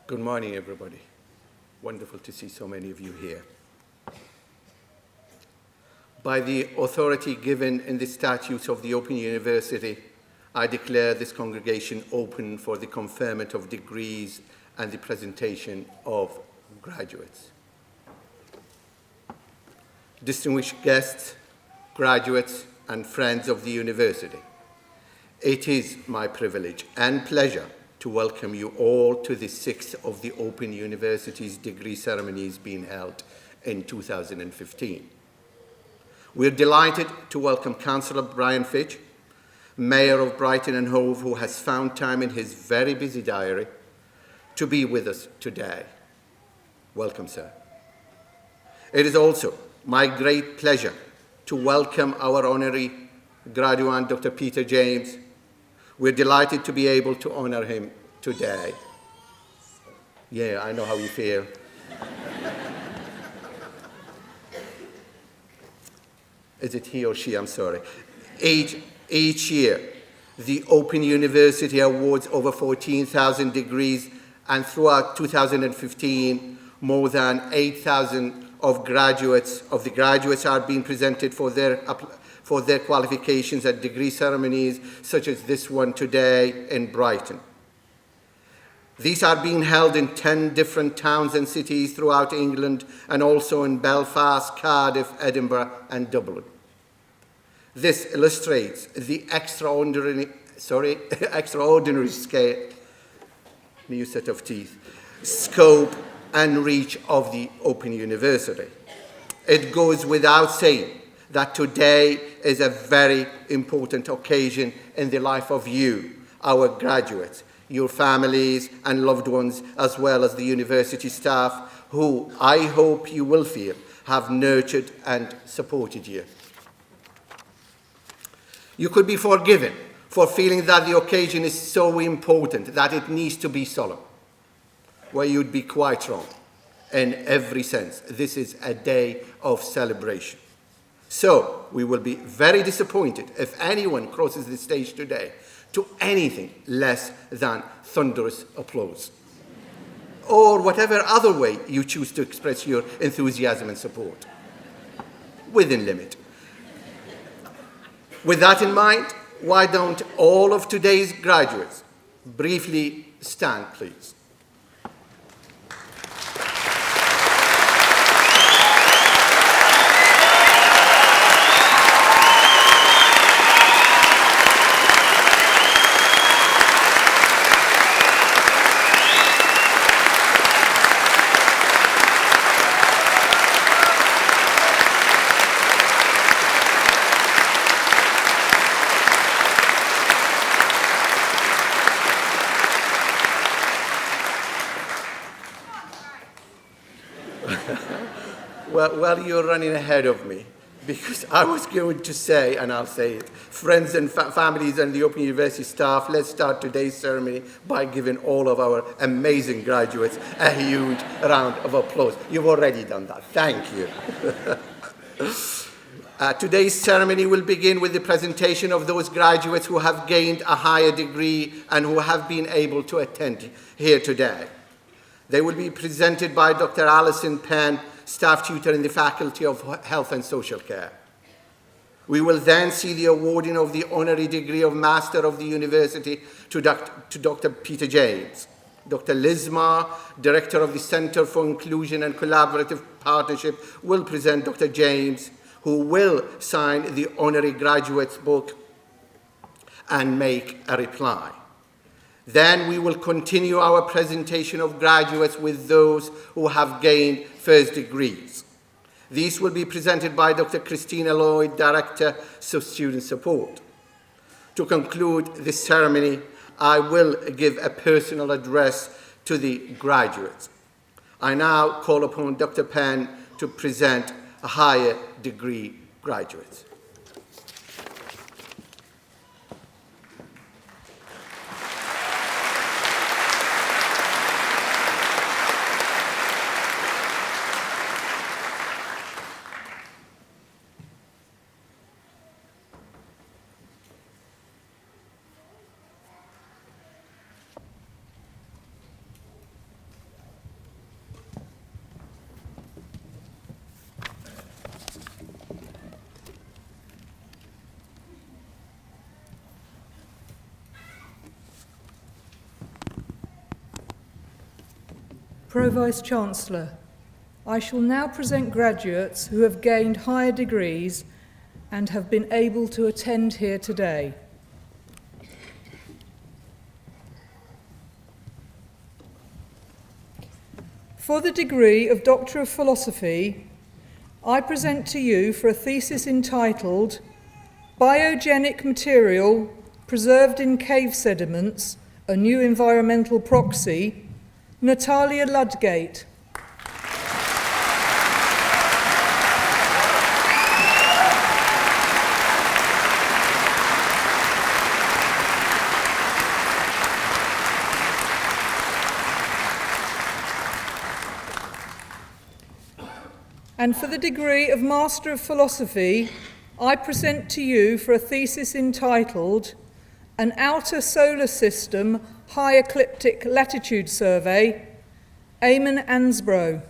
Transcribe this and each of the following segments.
Good morning, everybody. Wonderful to see so many of you here. By the authority given in the statutes of the Open University, I declare this congregation open for the conferment of degrees and the presentation of graduates. Distinguished guests, graduates, and friends of the university, it is my privilege and pleasure to welcome you all to the sixth of the Open University's degree ceremonies being held in 2015. We're delighted to welcome Councillor Brian Fitch, Mayor of Brighton and Hove, who has found time in his very busy diary to be with us today. Welcome, sir. It is also my great pleasure to welcome our honorary graduate, Dr. Peter James. We're delighted to be able to honor him today. Yeah, I know how you feel. Is it he or she? I'm sorry. Each year, the Open University awards over 14,000 degrees, and throughout 2015, more than 8,000 of the graduates are being presented for their qualifications at degree ceremonies, such as this one today in Brighton. These are being held in 10 different towns and cities throughout England, and also in Belfast, Cardiff, Edinburgh, and Dublin. This illustrates the extraordinary scale, new set of teeth, scope and reach of the Open University. It goes without saying that today is a very important occasion in the life of you, our graduates, your families and loved ones, as well as the university staff, who I hope you will feel have nurtured and supported you. You could be forgiven for feeling that the occasion is so important that it needs to be solemn. Well, you'd be quite wrong in every sense. This is a day of celebration. So we will be very disappointed if anyone crosses the stage today to anything less than thunderous applause, or whatever other way you choose to express your enthusiasm and support, within limit. With that in mind, why don't all of today's graduates briefly stand, please? Well, you're running ahead of me, because I was going to say, and I'll say it, friends and families and the Open University staff, let's start today's ceremony by giving all of our amazing graduates a huge round of applause. You've already done that. Thank you. Today's ceremony will begin with the presentation of those graduates who have gained a higher degree and who have been able to attend here today. They will be presented by Dr. Alison Penn, staff tutor in the Faculty of Health and Social Care. We will then see the awarding of the honorary degree of Master of the University to Dr. Peter James. Dr. Liz Marr, Director of the Centre for Inclusion and Collaborative Partnership, will present Dr. James, who will sign the honorary graduate's book and make a reply. Then we will continue our presentation of graduates with those who have gained first degrees. These will be presented by Dr. Christina Lloyd, Director of Student Support. To conclude this ceremony, I will give a personal address to the graduates. I now call upon Dr. Penn to present a higher degree graduates. Pro-Vice-Chancellor, I shall now present graduates who have gained higher degrees and have been able to attend here today. For the degree of Doctor of Philosophy, I present to you for a thesis entitled Biogenic Material Preserved in Cave Sediments, a New Environmental Proxy, Natalia Ludgate. And for the degree of Master of Philosophy, I present to you for a thesis entitled An Outer Solar System High Ecliptic Latitude Survey, Eamon Ansbro.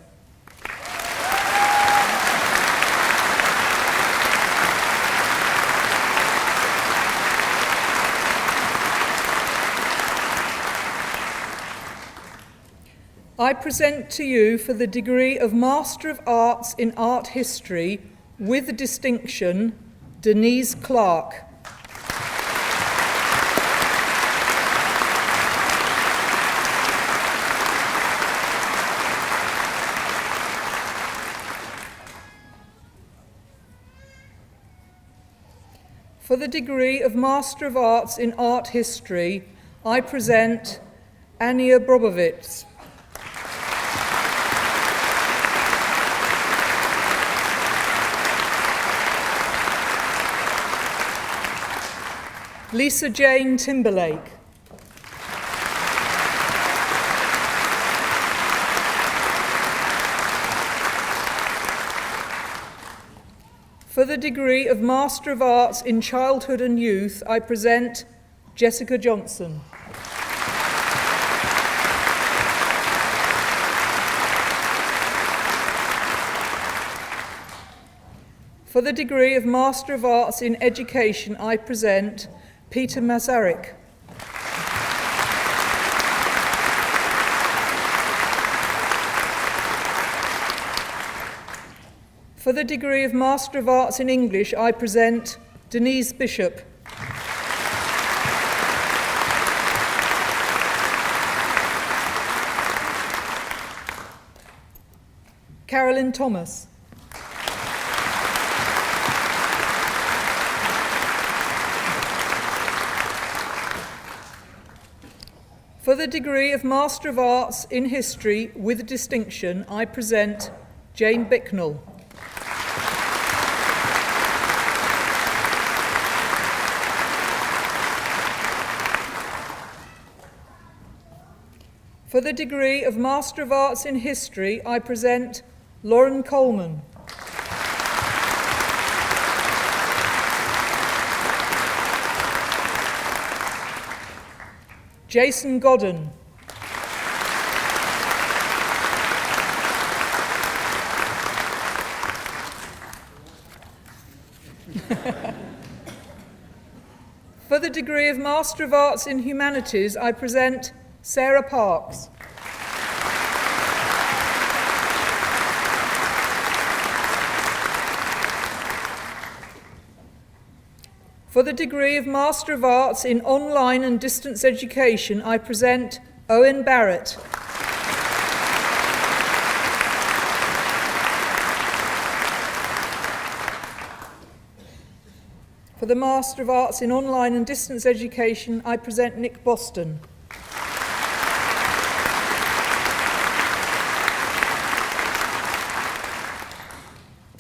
I present to you for the degree of Master of Arts in Art History with distinction, Denise Clark. For the degree of Master of Arts in Art History, I present Ania Brobovitz. Lisa Jane Timberlake. For the degree of Master of Arts in Childhood and Youth, I present Jessica Johnson. For the degree of Master of Arts in Education, I present Peter Masaryk. For the degree of Master of Arts in English, I present Denise Bishop. Carolyn Thomas. For the degree of Master of Arts in History with distinction, I present Jane Bicknell. For the degree of Master of Arts in History, I present Lauren Coleman. Jason Godden. For the degree of Master of Arts in Humanities, I present Sarah Parks. For the degree of Master of Arts in Online and Distance Education, I present Owen Barrett. For the Master of Arts in Online and Distance Education, I present Nick Boston.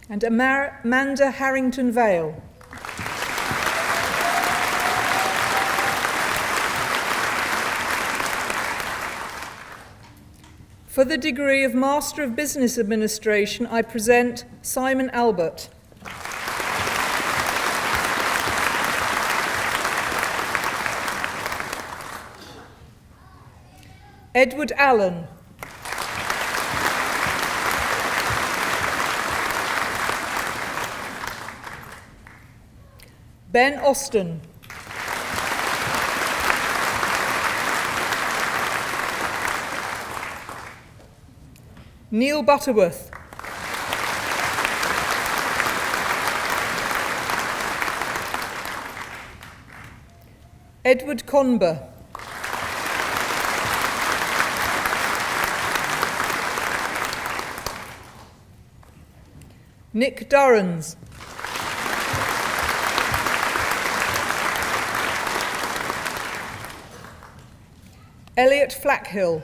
And Amanda Harrington-Vale. For the degree of Master of Business Administration, I present Simon Albert. Edward Allen. Ben Austin. Neil Butterworth. Edward Conber. Nick Durrans. Elliot Flackhill.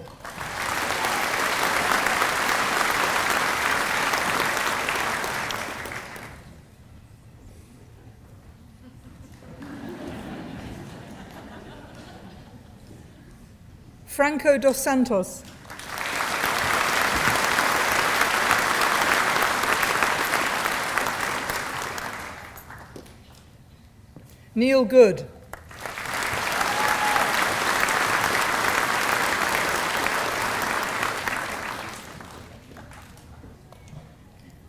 Franco dos Santos. Neil Good.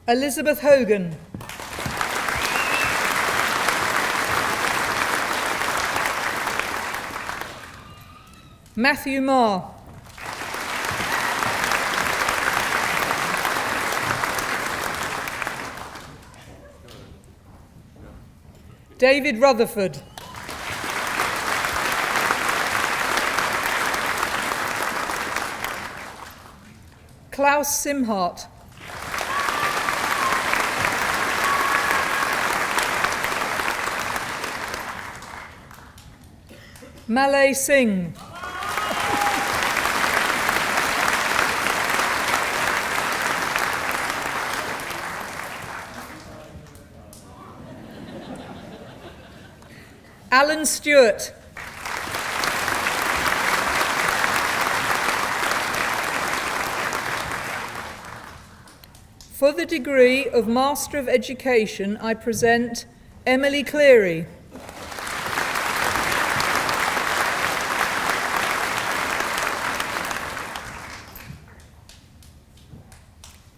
Elizabeth Hogan. Matthew Marr. David Rutherford. Klaus Simhart. Malay Singh. Alan Stewart. For the degree of Master of Education, I present Emily Cleary.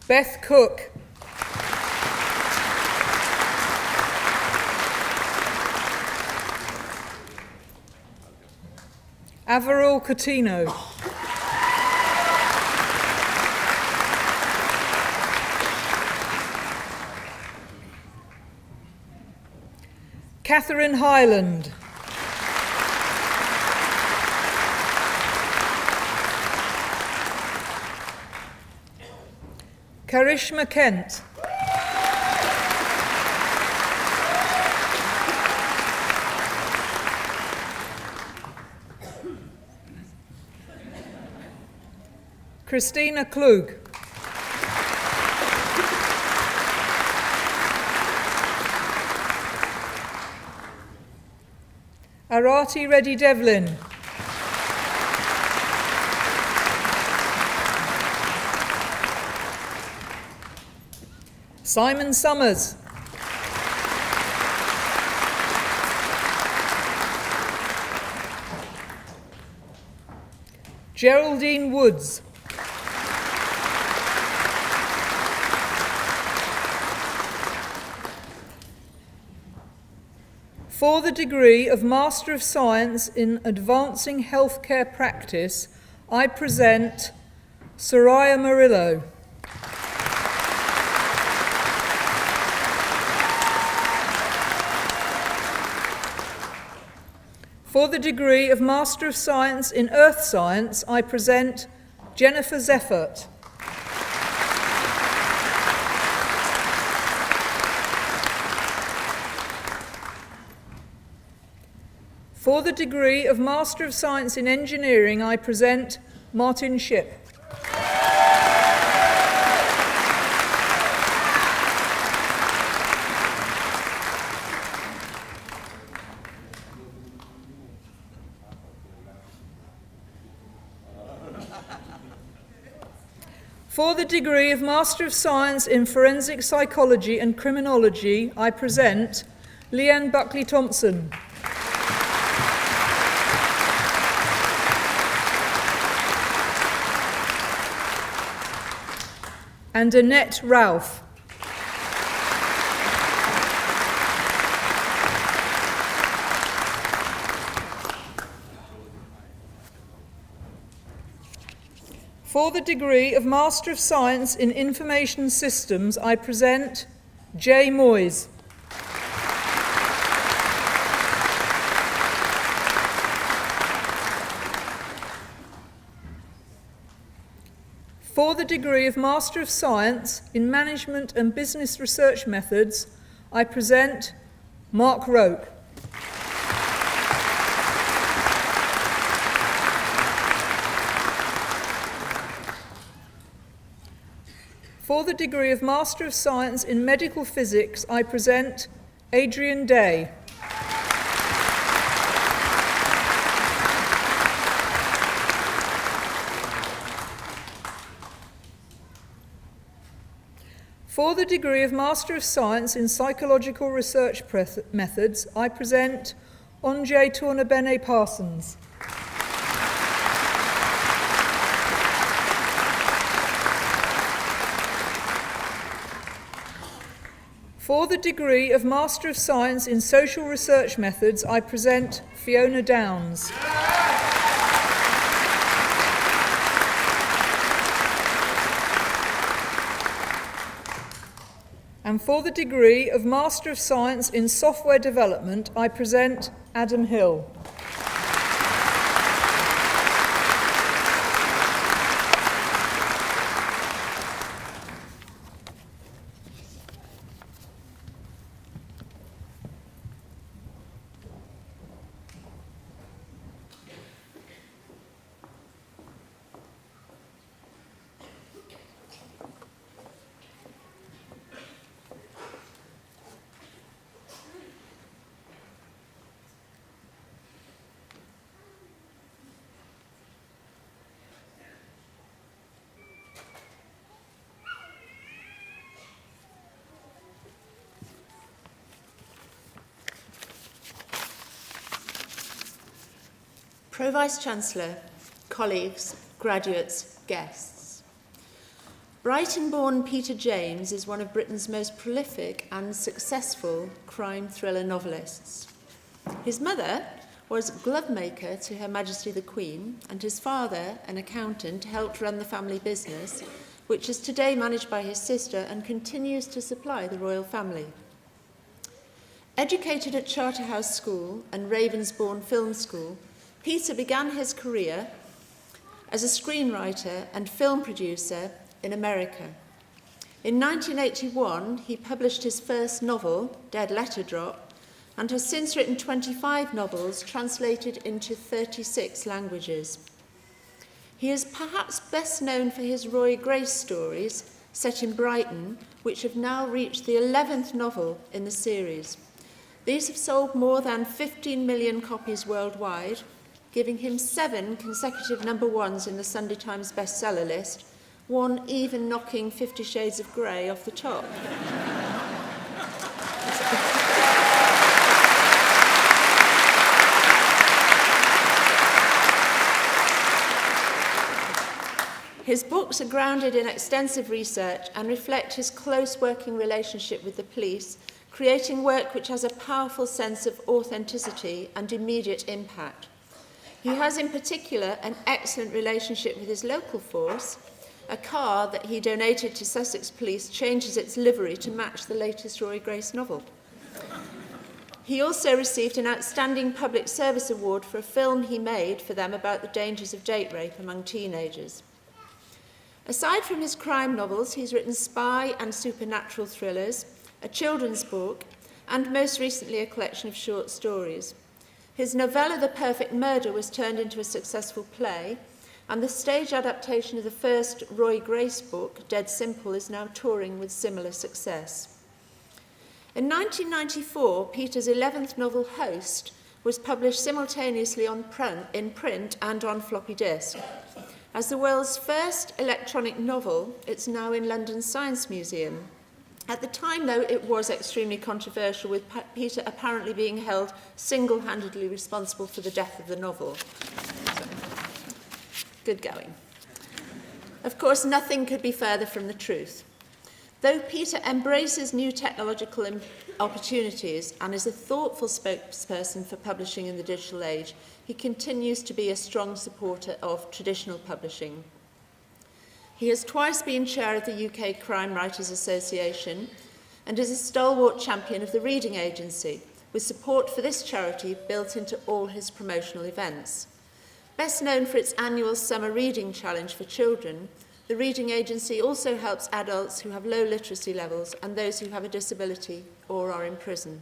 Beth Cook. Averil Coutinho. Catherine Hyland. Karishma Kent. Christina Klug. Arati Reddy Devlin. Simon Summers. Geraldine Woods. For the degree of Master of Science in Advancing Healthcare Practice, I present Soraya Murillo. For the degree of Master of Science in Earth Science, I present Jennifer Zeffert. For the degree of Master of Science in Engineering, I present Martin Shipp. For the degree of Master of Science in Forensic Psychology and Criminology, I present Leanne Buckley-Thompson. And Annette Ralph. For the degree of Master of Science in Information Systems, I present Jay Moyes. For the degree of Master of Science in Management and Business Research Methods, I present Mark Roke. For the degree of Master of Science in Medical Physics, I present Adrian Day. For the degree of Master of Science in Psychological Research Methods, I present Onjay Tornabene Parsons. For the degree of Master of Science in Social Research Methods, I present Fiona Downs. And for the degree of Master of Science in Software Development, I present Adam Hill. Pro Vice-Chancellor, colleagues, graduates, guests. Brighton-born Peter James is one of Britain's most prolific and successful crime thriller novelists. His mother was glovemaker to Her Majesty the Queen, and his father, an accountant, helped run the family business, which is today managed by his sister and continues to supply the royal family. Educated at Charterhouse School and Ravensbourne Film School, Peter began his career as a screenwriter and film producer in America. In 1981, he published his first novel, Dead Letter Drop, and has since written 25 novels translated into 36 languages. He is perhaps best known for his Roy Grace stories, set in Brighton, which have now reached the 11th novel in the series. These have sold more than 15 million copies worldwide, giving him 7 consecutive number ones in the Sunday Times bestseller list, one even knocking 50 Shades of Grey off the top. His books are grounded in extensive research and reflect his close working relationship with the police, creating work which has a powerful sense of authenticity and immediate impact. He has in particular an excellent relationship with his local force. A car that he donated to Sussex Police changes its livery to match the latest Roy Grace novel. He also received an Outstanding Public Service Award for a film he made for them about the dangers of date rape among teenagers. Aside from his crime novels, he's written spy and supernatural thrillers, a children's book, and most recently a collection of short stories. His novella The Perfect Murder was turned into a successful play, and the stage adaptation of the first Roy Grace book, Dead Simple, is now touring with similar success. In 1994, Peter's 11th novel, Host, was published simultaneously in print and on floppy disk. As the world's first electronic novel, it's now in London's Science Museum. At the time, though, it was extremely controversial, with Peter apparently being held single-handedly responsible for the death of the novel. So, good going. Of course, nothing could be further from the truth. Though Peter embraces new technological opportunities and is a thoughtful spokesperson for publishing in the digital age, he continues to be a strong supporter of traditional publishing. He has twice been chair of the UK Crime Writers Association and is a stalwart champion of the Reading Agency, with support for this charity built into all his promotional events. Best known for its annual Summer Reading Challenge for children, the Reading Agency also helps adults who have low literacy levels and those who have a disability or are in prison.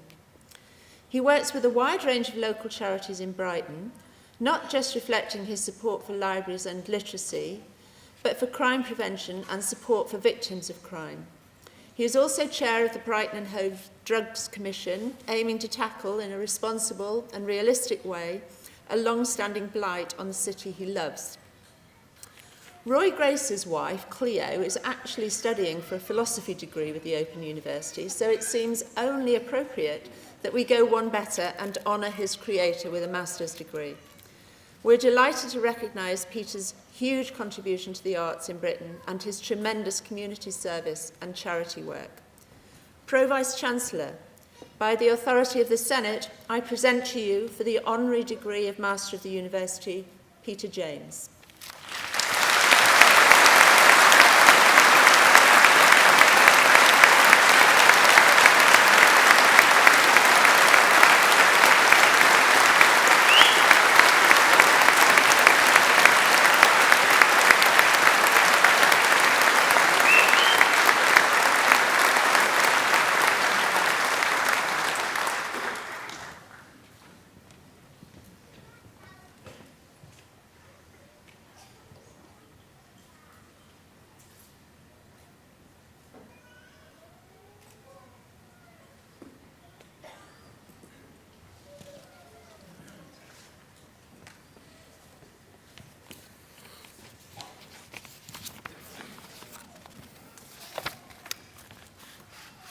He works with a wide range of local charities in Brighton, not just reflecting his support for libraries and literacy, but for crime prevention and support for victims of crime. He is also chair of the Brighton and Hove Drugs Commission, aiming to tackle in a responsible and realistic way a long-standing blight on the city he loves. Roy Grace's wife, Cleo, is actually studying for a philosophy degree with the Open University, so it seems only appropriate that we go one better and honour his creator with a master's degree. We're delighted to recognise Peter's huge contribution to the arts in Britain and his tremendous community service and charity work. Pro Vice-Chancellor, by the authority of the Senate, I present to you for the honorary degree of Master of the University, Peter James.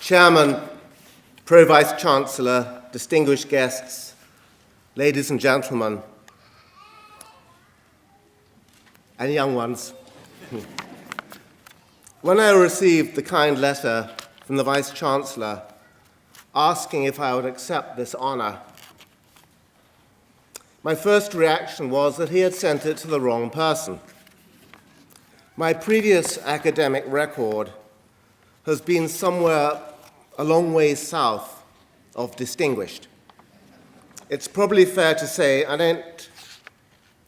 Chairman, Pro Vice-Chancellor, distinguished guests, ladies and gentlemen, and young ones. When I received the kind letter from the Vice-Chancellor asking if I would accept this honour, my first reaction was that he had sent it to the wrong person. My previous academic record has been somewhere a long way south of distinguished. It's probably fair to say I don't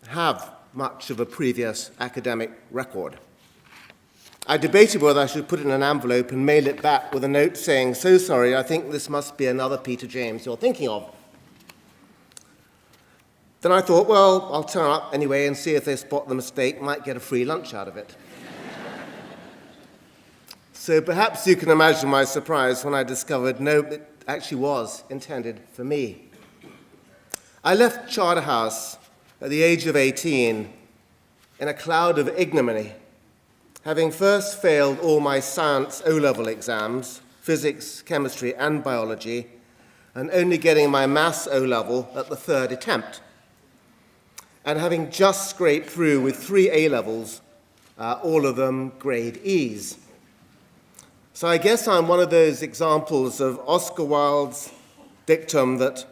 have much of a previous academic record. I debated whether I should put it in an envelope and mail it back with a note saying, "So sorry, I think this must be another Peter James you're thinking of." Then I thought, well, I'll turn up anyway and see if they spot the mistake, might get a free lunch out of it. So perhaps you can imagine my surprise when I discovered, no, it actually was intended for me. I left Charterhouse at the age of 18 in a cloud of ignominy, having first failed all my science O-level exams, physics, chemistry, and biology, and only getting my maths O-level at the third attempt, and having just scraped through with 3 A-levels, all of them grade E's. So I guess I'm one of those examples of Oscar Wilde's dictum that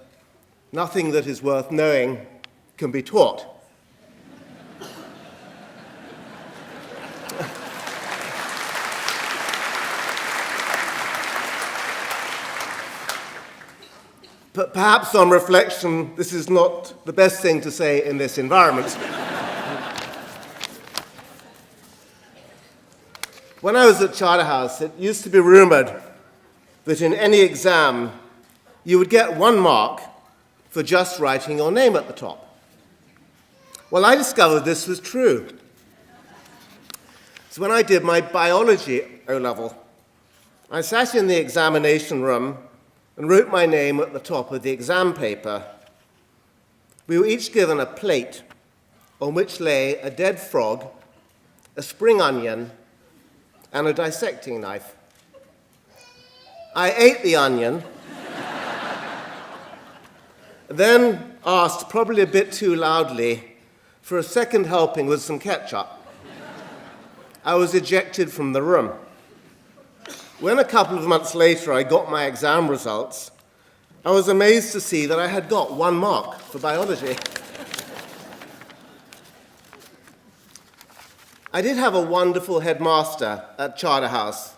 nothing that is worth knowing can be taught. But perhaps on reflection, this is not the best thing to say in this environment. When I was at Charterhouse, it used to be rumoured that in any exam you would get 1 mark for just writing your name at the top. Well, I discovered this was true. So when I did my biology O-level, I sat in the examination room and wrote my name at the top of the exam paper. We were each given a plate on which lay a dead frog, a spring onion, and a dissecting knife. I ate the onion, then asked, probably a bit too loudly, for a second helping with some ketchup. I was ejected from the room. When a couple of months later I got my exam results, I was amazed to see that I had got 1 mark for biology. I did have a wonderful headmaster at Charterhouse,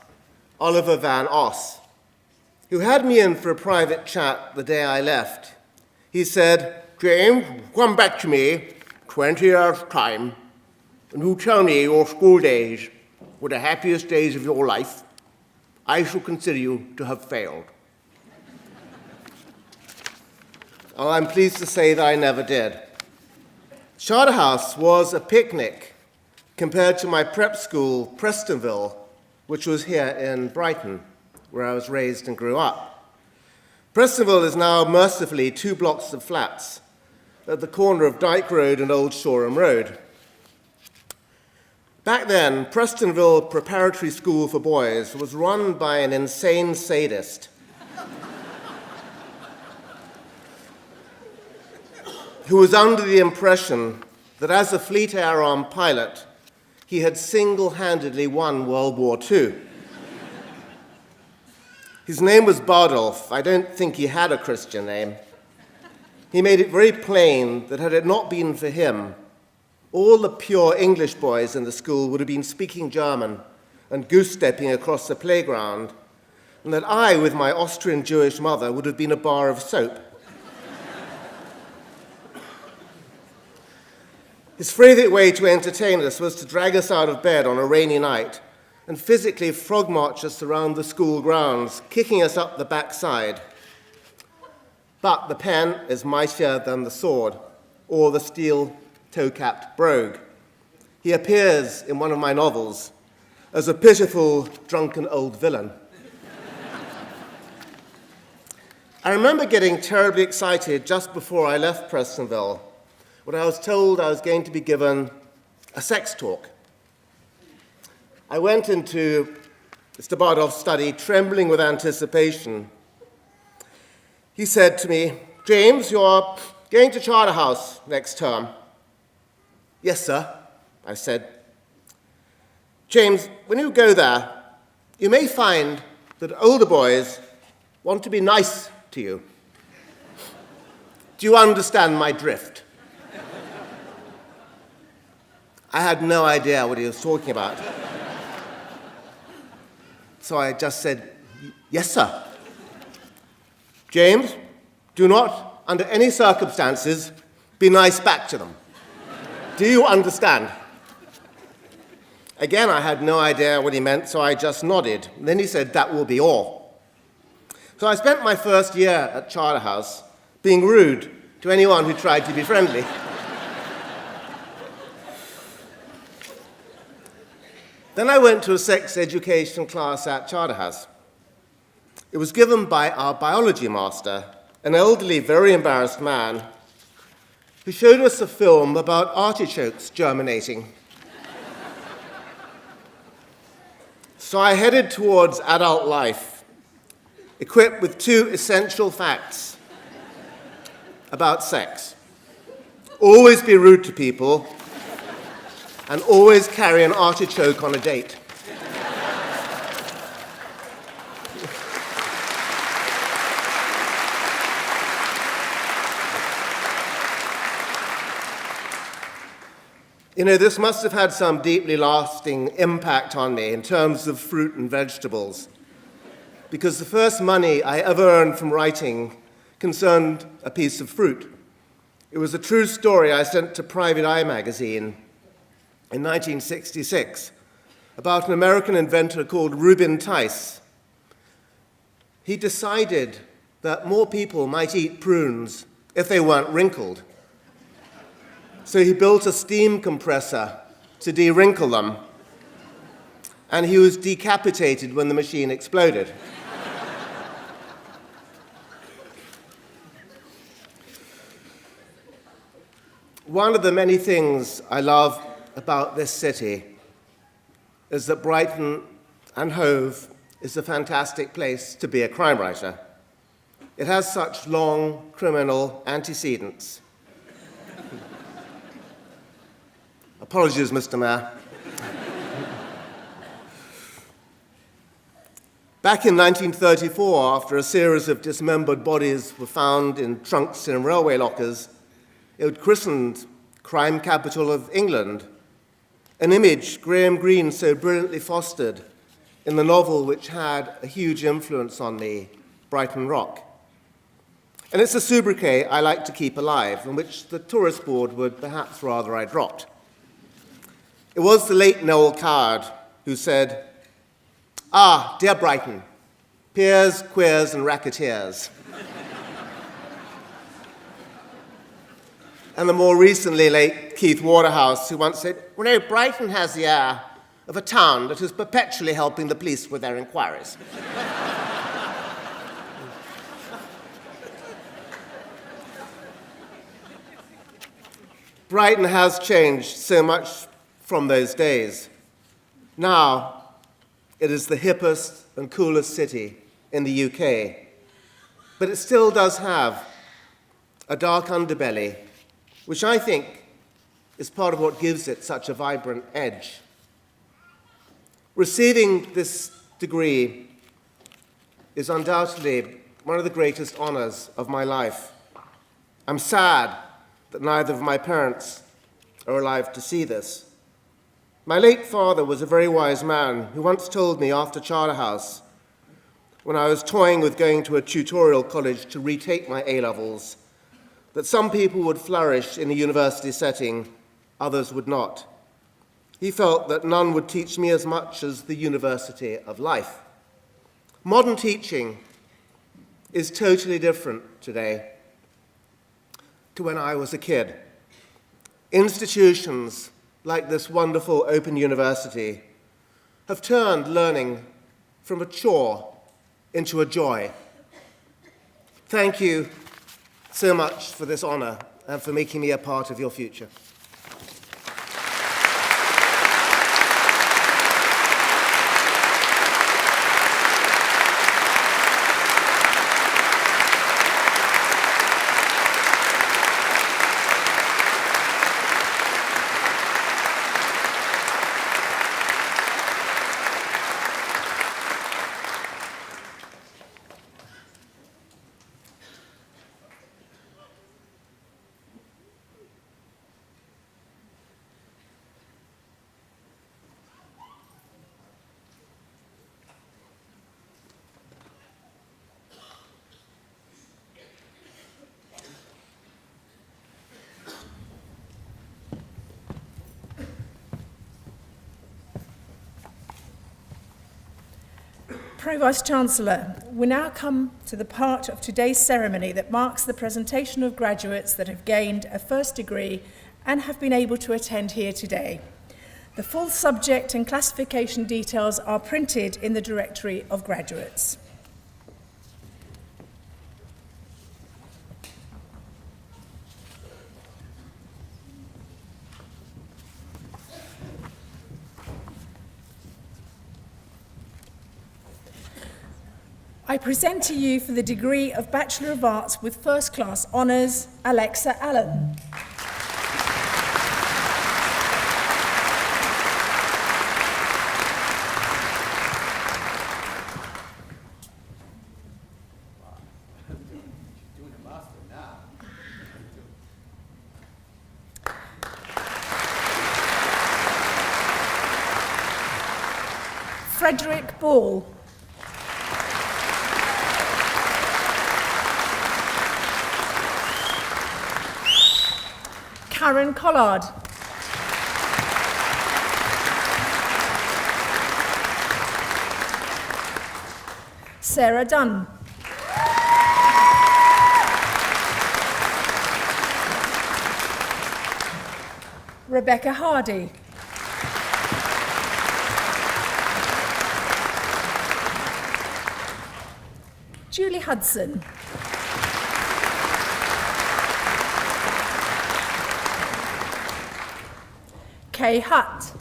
Oliver Van Os, who had me in for a private chat the day I left. He said, "James, come back to me 20 years' time, and you tell me your school days were the happiest days of your life. I shall consider you to have failed." Well, I'm pleased to say that I never did. Charterhouse was a picnic compared to my prep school, Prestonville, which was here in Brighton, where I was raised and grew up. Prestonville is now mercifully 2 blocks of flats at the corner of Dyke Road and Old Shoreham Road. Back then, Prestonville Preparatory School for Boys was run by an insane sadist who was under the impression that as a Fleet Air Arm pilot, he had single-handedly won World War II. His name was Bardolph. I don't think he had a Christian name. He made it very plain that had it not been for him, all the pure English boys in the school would have been speaking German and goose-stepping across the playground, and that I, with my Austrian Jewish mother, would have been a bar of soap. His favourite way to entertain us was to drag us out of bed on a rainy night and physically frog march us around the school grounds, kicking us up the backside. But the pen is mightier than the sword, or the steel toe-capped brogue. He appears in one of my novels as a pitiful, drunken old villain. I remember getting terribly excited just before I left Prestonville when I was told I was going to be given a sex talk. I went into Mr. Bardolph's study trembling with anticipation. He said to me, "James, you're going to Charterhouse next term." "Yes, sir," I said. "James, when you go there, you may find that older boys want to be nice to you. Do you understand my drift?" I had no idea what he was talking about. So I just said, "Yes, sir." "James, do not, under any circumstances, be nice back to them. Do you understand?" Again, I had no idea what he meant, so I just nodded. And then he said, "That will be all." So I spent my first year at Charterhouse being rude to anyone who tried to be friendly. Then I went to a sex education class at Charterhouse. It was given by our biology master, an elderly, very embarrassed man, who showed us a film about artichokes germinating. So I headed towards adult life, equipped with 2 essential facts about sex. Always be rude to people, and always carry an artichoke on a date. You know, this must have had some deeply lasting impact on me in terms of fruit and vegetables, because the first money I ever earned from writing concerned a piece of fruit. It was a true story I sent to Private Eye magazine in 1966 about an American inventor called Reuben Tice. He decided that more people might eat prunes if they weren't wrinkled. So he built a steam compressor to de-wrinkle them, and he was decapitated when the machine exploded. One of the many things I love about this city is that Brighton and Hove is a fantastic place to be a crime writer. It has such long criminal antecedents. Apologies, Mr. Mayor. Back in 1934, after a series of dismembered bodies were found in trunks in railway lockers, it was christened Crime Capital of England. an image Graham Greene so brilliantly fostered in the novel which had a huge influence on me, Brighton Rock. And it's a sobriquet I like to keep alive, and which the tourist board would perhaps rather I dropped. It was the late Noel Coward who said, "Ah, dear Brighton, peers, queers, and racketeers." And the more recently late Keith Waterhouse, who once said, "Well, no, Brighton has the air of a town that is perpetually helping the police with their inquiries." Brighton has changed so much from those days. Now, it is the hippest and coolest city in the UK, but it still does have a dark underbelly, which I think is part of what gives it such a vibrant edge. Receiving this degree is undoubtedly one of the greatest honors of my life. I'm sad that neither of my parents are alive to see this. My late father was a very wise man who once told me after Charterhouse, when I was toying with going to a tutorial college to retake my A-levels, that some people would flourish in a university setting, others would not. He felt that none would teach me as much as the university of life. Modern teaching is totally different today to when I was a kid. Institutions like this wonderful open university have turned learning from a chore into a joy. Thank you so much for this honor and for making me a part of your future. Pro-Vice-Chancellor, we now come to the part of today's ceremony that marks the presentation of graduates that have gained a first degree and have been able to attend here today. The full subject and classification details are printed in the Directory of Graduates. I present to you for the degree of Bachelor of Arts with First Class Honours, Alexa Allen. Frederick Ball. Karen Collard. Sarah Dunn. Rebecca Hardy. Julie Hudson. Kay Hutt.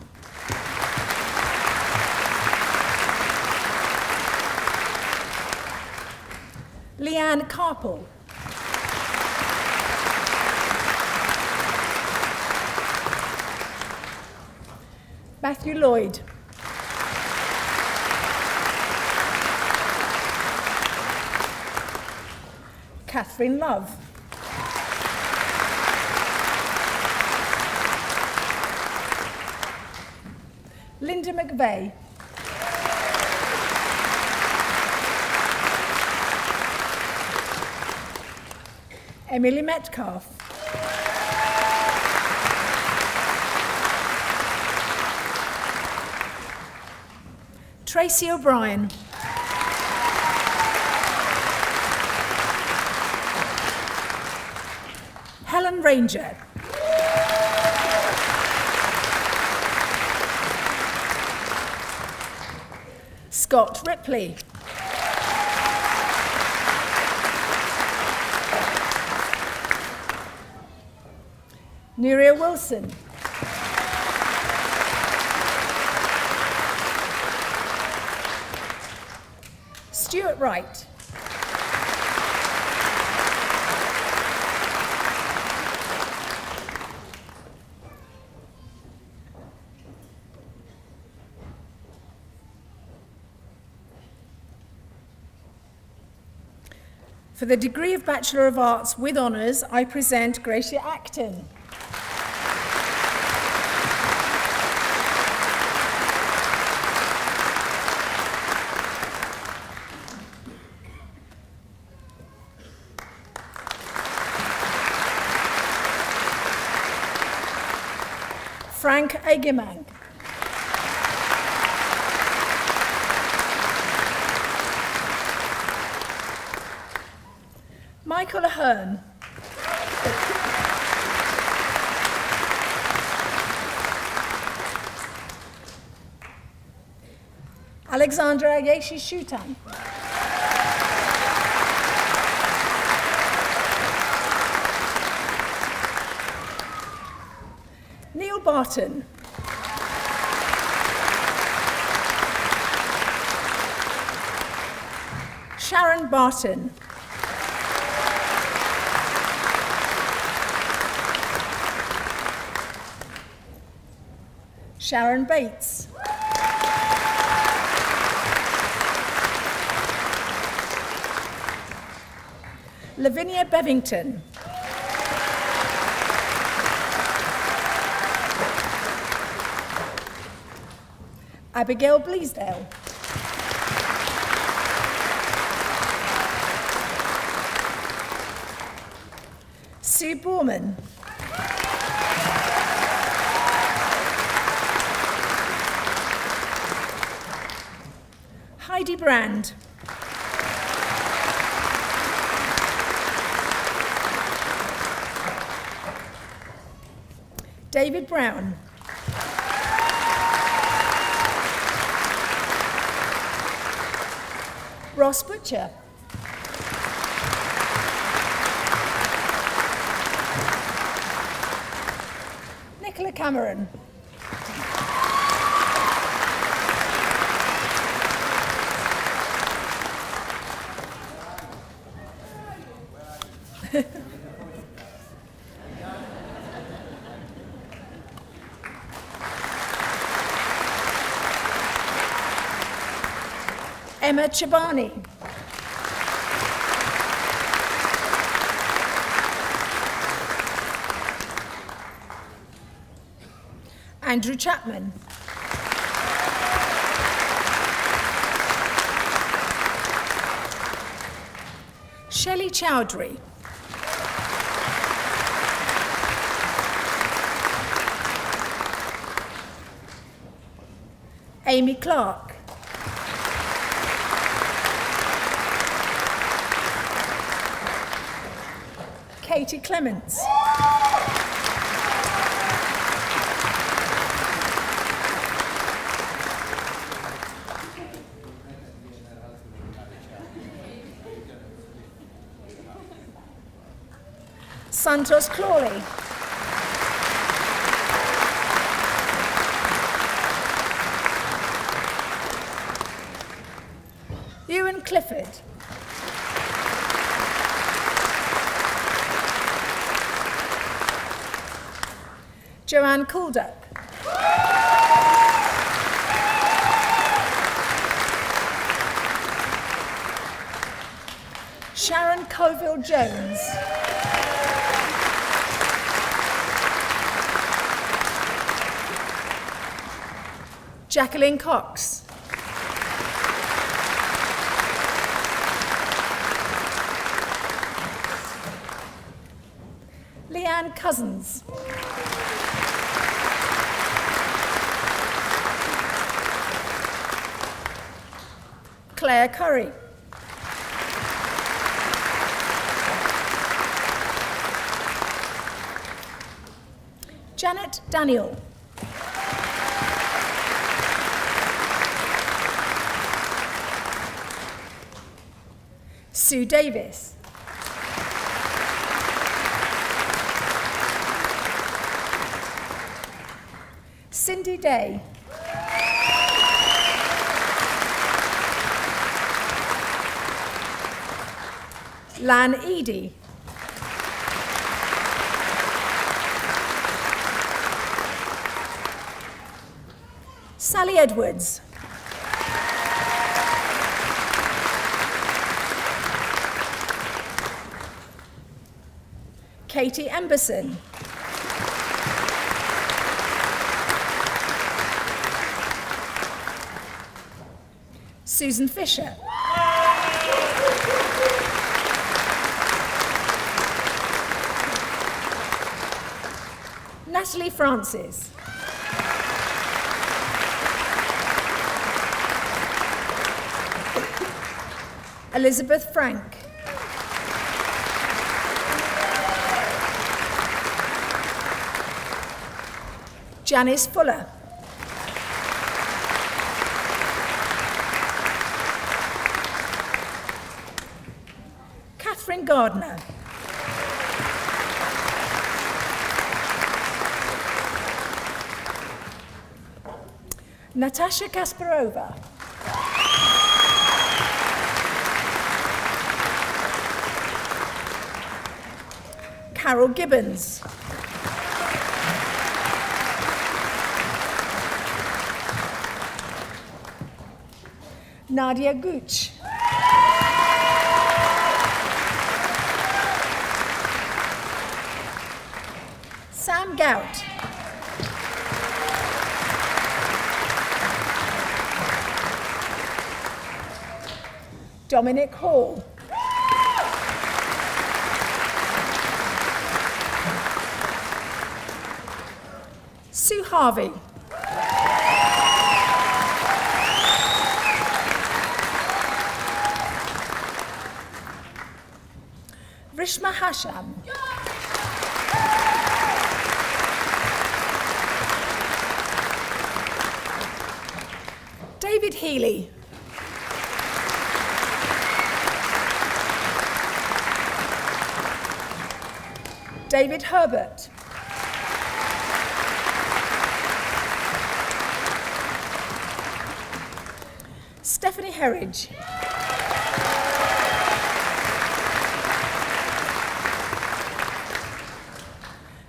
Leanne Carpel. Matthew Lloyd. Catherine Love. Linda McVeigh. Emily Metcalf. Tracy O'Brien. Helen Ranger. Scott Ripley. Nuria Wilson. Stuart Wright. For the degree of Bachelor of Arts with Honours, I present Gracia Acton. Frank Egemang. Michael Ahern. Alexandra Ayeshi Shutan. Neil Barton. Sharon Barton. Sharon Bates. Lavinia Bevington. Abigail Bleasdale. Sue Borman. Heidi Brand. David Brown. Ross Butcher. Nicola Cameron. Emma Chabani. Andrew Chapman. Shelley Chowdhury. Amy Clark. Katie Clements. Santos Clorley. Ewan Clifford. Joanne Caldup. Sharon Coville-Jones. Jacqueline Cox. Leanne Cousins. Claire Curry. Janet Daniel. Sue Davis. Cindy Day. Lan Eady. Sally Edwards. Katie Emberson. Susan Fisher. Natalie Francis. Elizabeth Frank. Janice Fuller. Catherine Gardner. Natasha Kasparova. Carol Gibbons. Nadia Gooch. Sam Gout. Dominic Hall. Sue Harvey. Rishma Hasham. David Healy. David Herbert. Stephanie Herridge.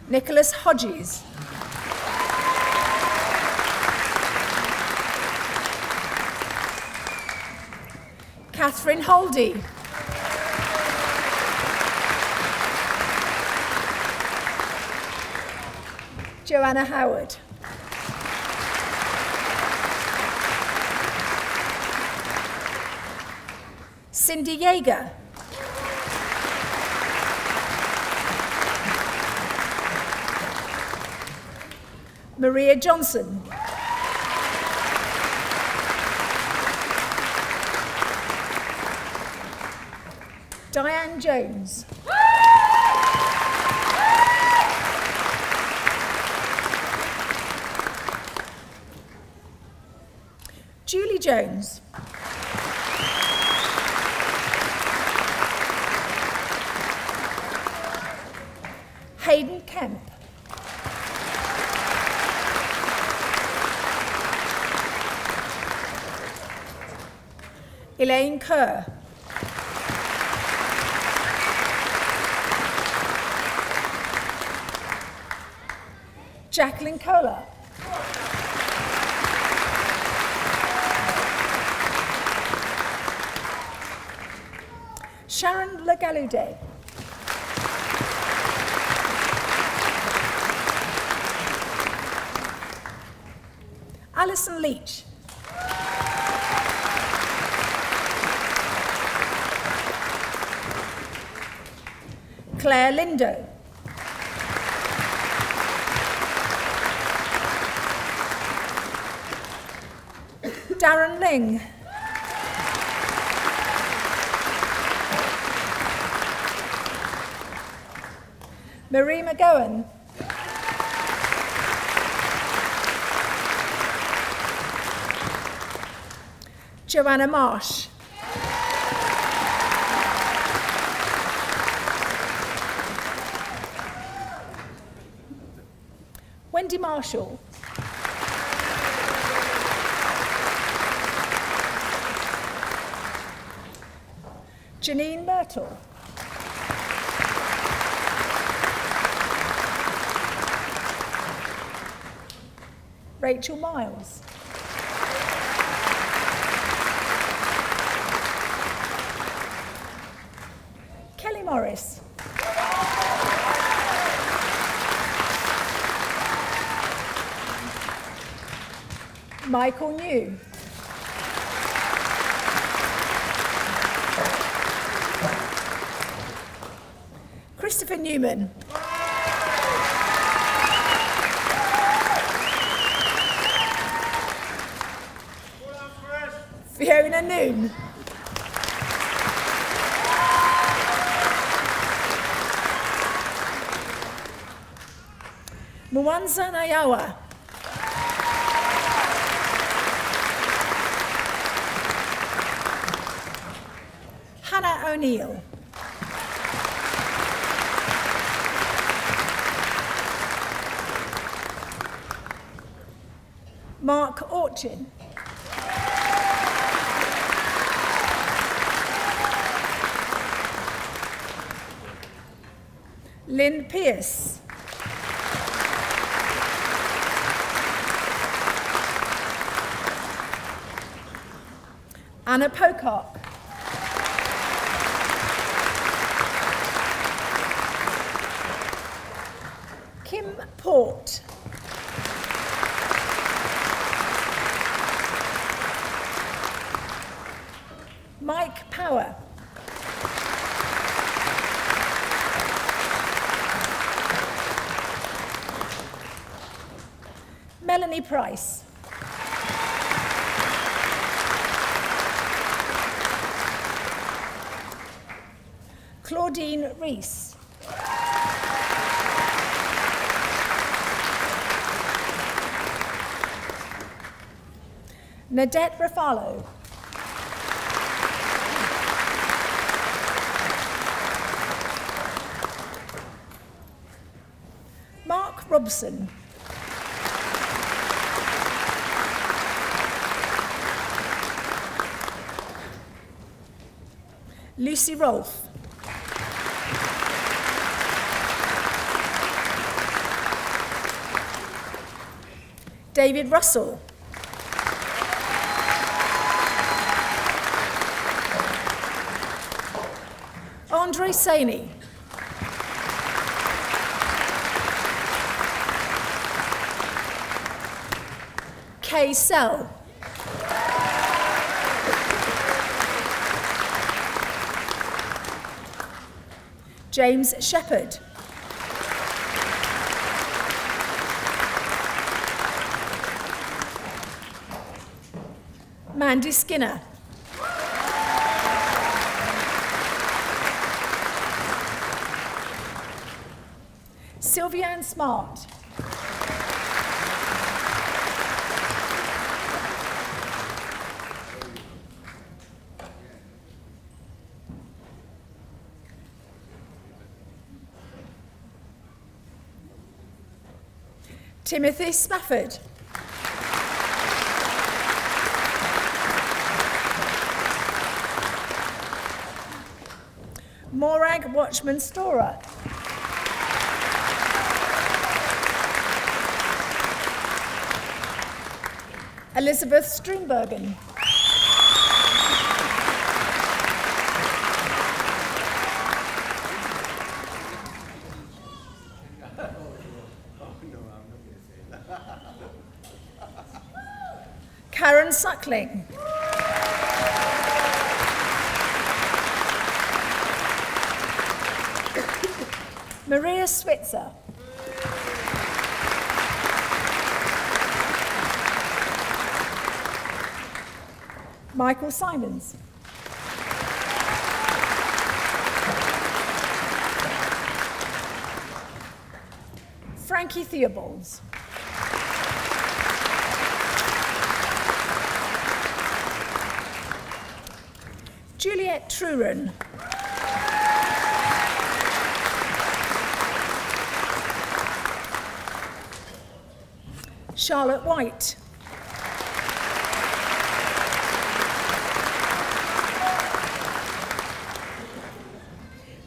Nicholas Hodges. Catherine Holdy. Joanna Howard. Cindy Yeager. Maria Johnson. Diane Jones. Julie Jones. Hayden Kemp. Elaine Kerr. Jacqueline Kohler. Sharon Legalude. Alison Leach. Claire Lindo. Darren Ling. Marie McGowan. Joanna Marsh. Wendy Marshall. Janine Myrtle. Rachel Miles. Kelly Morris. Michael New. Christopher Newman. Fiona Noon. Mwanza Nayawa. Hannah O'Neill. Mark Orchin. Lynn Pierce. Anna Pocock. Kim Port. Mike Power. Melanie Price. Claudine Rees. Nadette Rafalo. Mark Robson. Lucy Rolfe. David Russell. Andre Saini. Kay Sell. James Shepherd. Mandy Skinner. Sylvianne Smart. Timothy Spafford. Morag Watchman Storer. Elizabeth Strumbergen. Karen Suckling. Maria Switzer. Michael Simons. Frankie Theobalds. Juliet Truran. Charlotte White.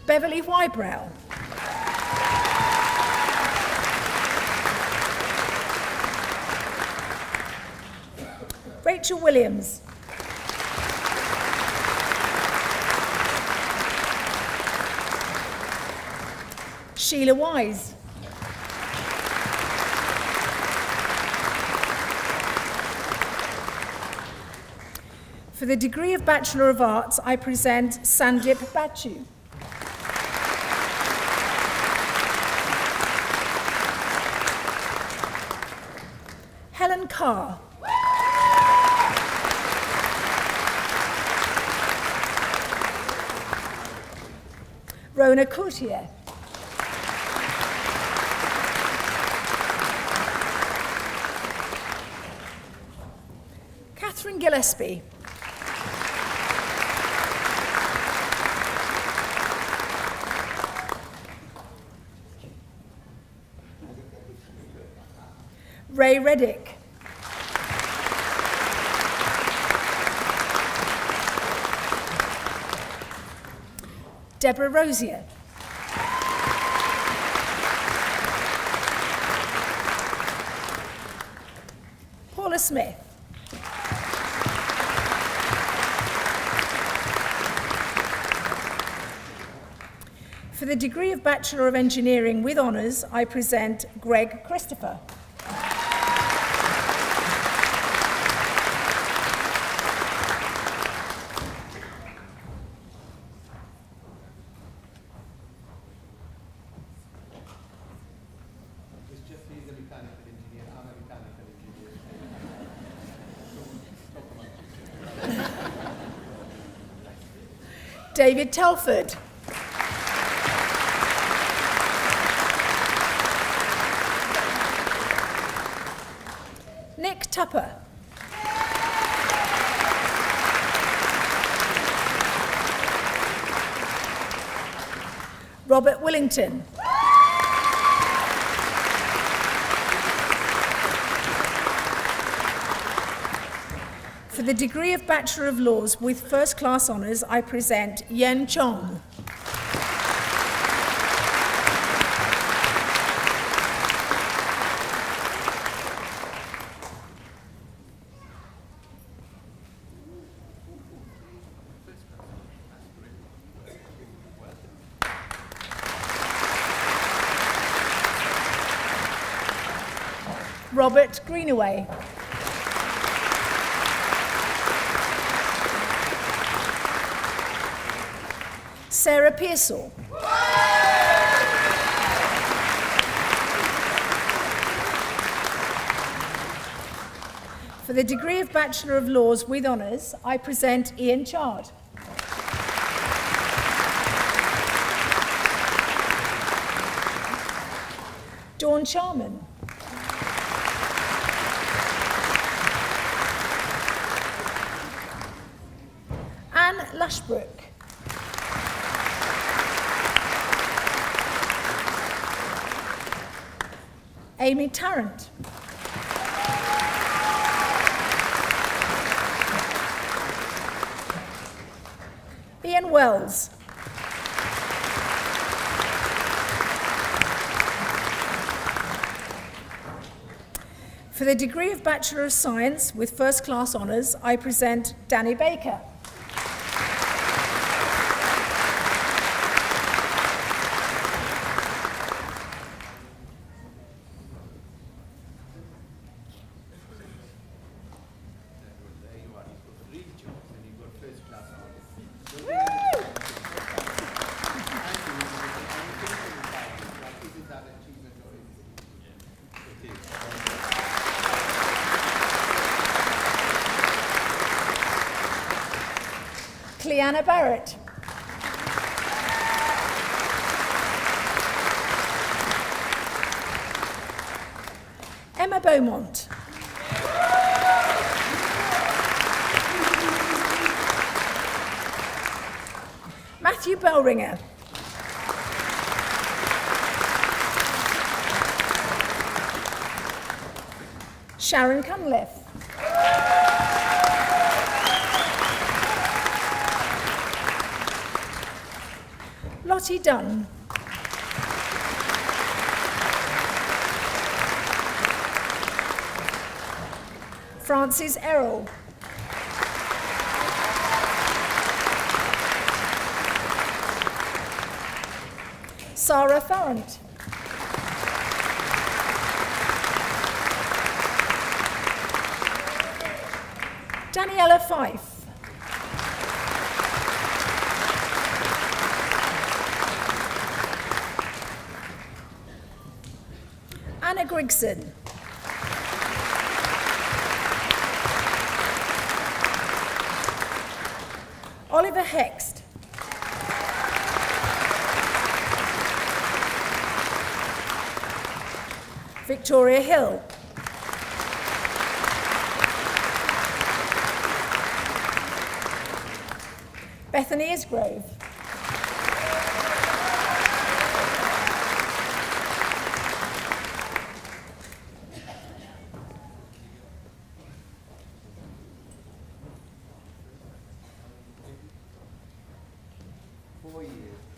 Beverly Wybrow. Rachel Williams. Sheila Wise. For the degree of Bachelor of Arts, I present Sandip Bachu. Helen Carr. Rona Coutier. Catherine Gillespie. Ray Reddick. Deborah Rosier. Paula Smith. For the degree of Bachelor of Engineering with Honours, I present Greg Christopher. David Telford. Nick Tupper. Robert Willington. For the degree of Bachelor of Laws with First Class Honours, I present Yen Chong. Robert Greenaway. Sarah Pearsall. For the degree of Bachelor of Laws with Honours, I present Ian Chard. Dawn Charman. Anne Lushbrook. Amy Tarrant. Ian Wells. For the degree of Bachelor of Science with First Class Honours, I present Danny Baker. Cleanna Barrett. Emma Beaumont. Matthew Bellringer. Sharon Cunliffe. Lottie Dunn. Frances Errol. Sarah Farrant. Daniela Fife. Anna Grigson. Oliver Hext. Victoria Hill. Bethany Isgrove.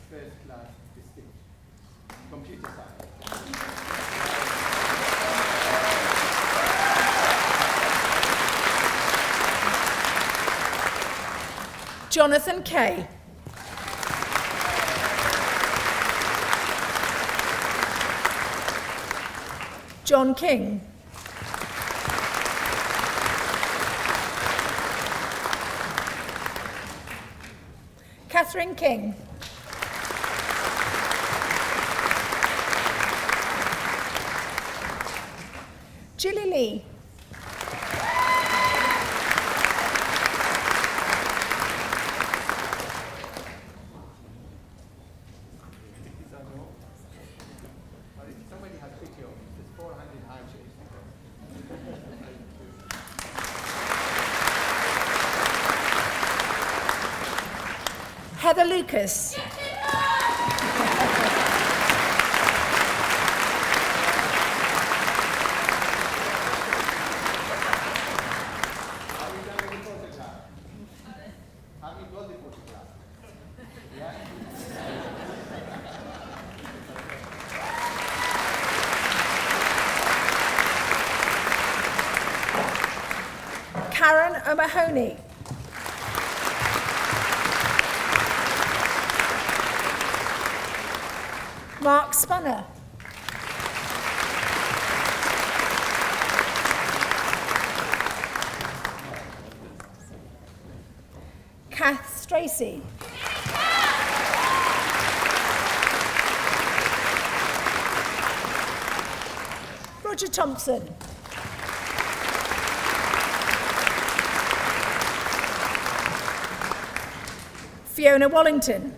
First-class distinction. Computer science. Jonathan Kay. John King. Catherine King. Julie Lee. Somebody has pity on me. There's 400 handshakes. Heather Lucas. Karen O'Mahony. Mark Spunner. Kath Stracy. Roger Thompson. Fiona Wallington.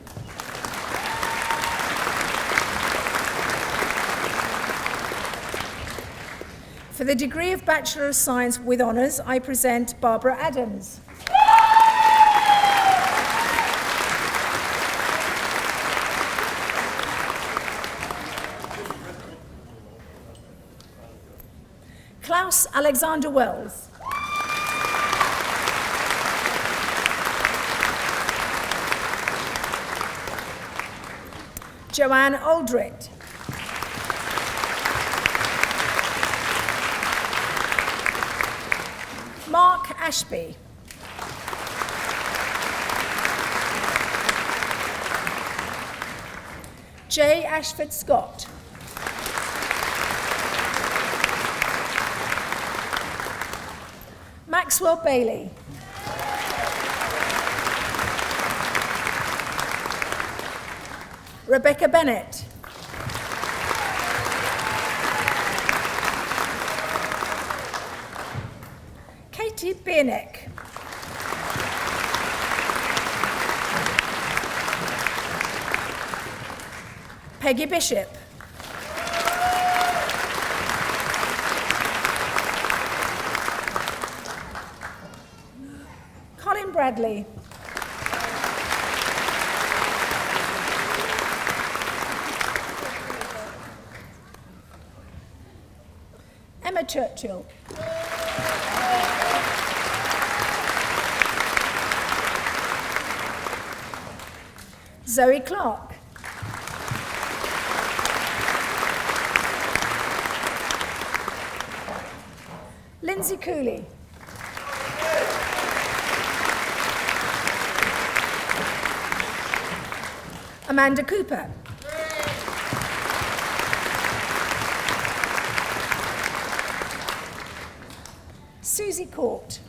For the degree of Bachelor of Science with Honours, I present Barbara Adams. Klaus Alexander Wells. Joanne Aldrit. Mark Ashby. J. Ashford Scott. Maxwell Bailey. Rebecca Bennett. Katie Biernick. Peggy Bishop. Colin Bradley. Emma Churchill. Zoe Clark. Lindsay Cooley. Amanda Cooper. Susie Court.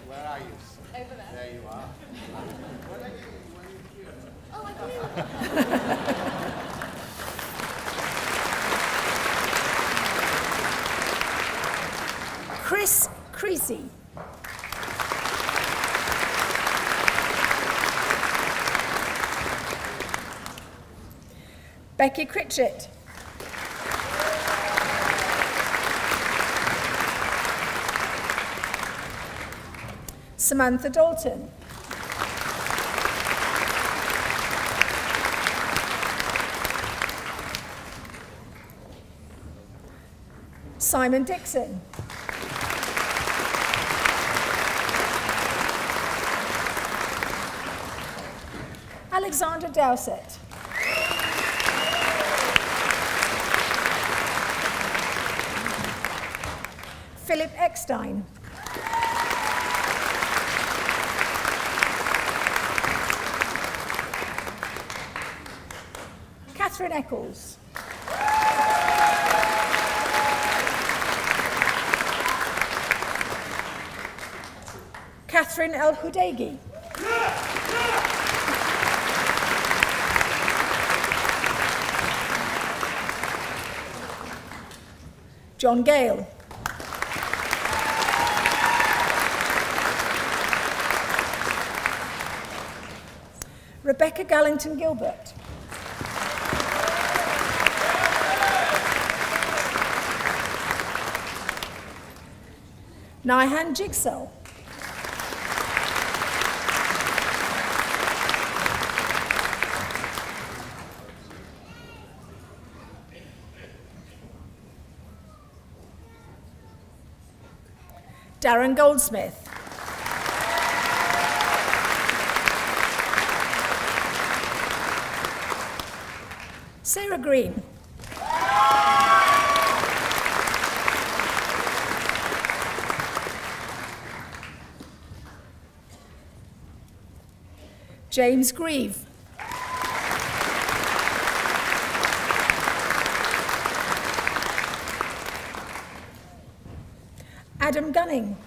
Where are you? Over there. There you are. Chris Creasy. Becky Critchett. Samantha Dalton. Simon Dixon. Alexander Dowsett. Philip Eckstein. Catherine Eccles. Catherine El Hudegi. John Gale. Rebecca Gallington Gilbert. Nihan Jigsaw. Darren Goldsmith. Sarah Green. James Grieve. Adam Gunning.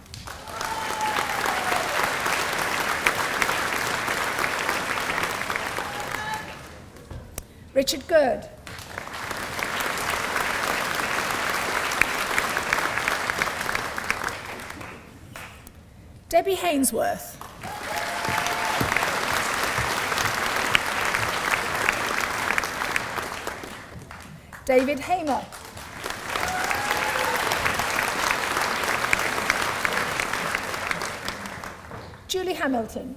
Richard Gurd. Debbie Hainsworth. David Hamer. Julie Hamilton.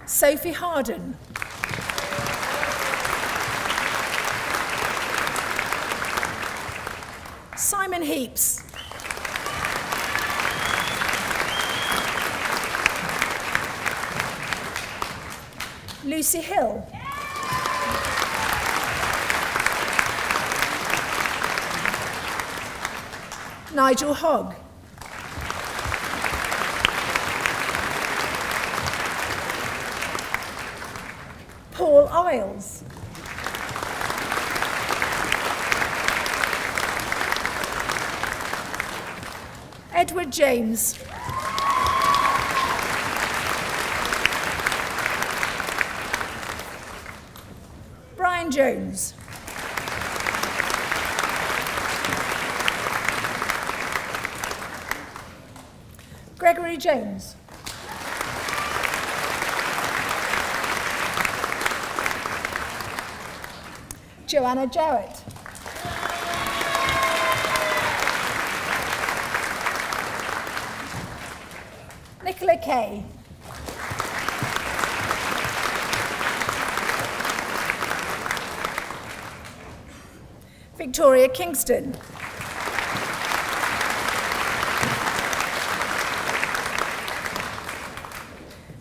Sophie Harden. Simon Heaps. Lucy Hill. Nigel Hogg. Paul Isles. Edward James. Brian Jones. Gregory Jones. Joanna Jowett. Nicola Kay. Victoria Kingston.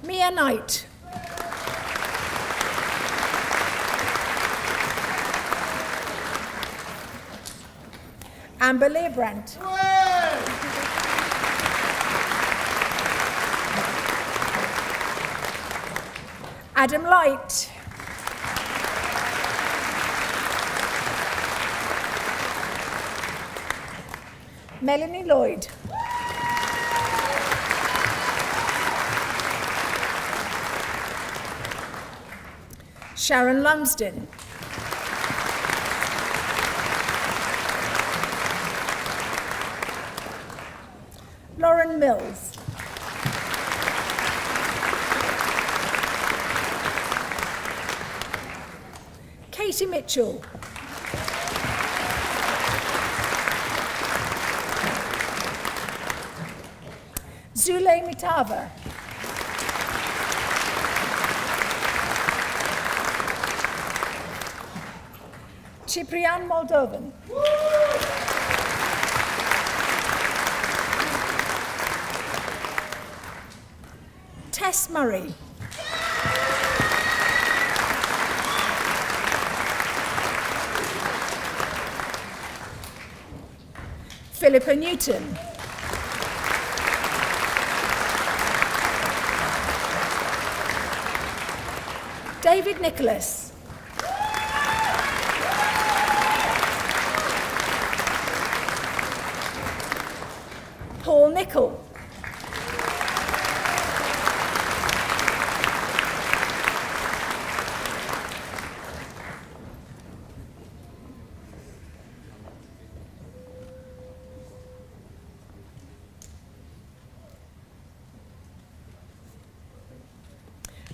Mia Knight. Amber Learbrandt. Adam Light. Melanie Lloyd. Sharon Lumsden. Lauren Mills. Katie Mitchell. Zule Mitava. Ciprian Moldovan. Tess Murray. Philippa Newton. David Nicholas. Paul Nichol.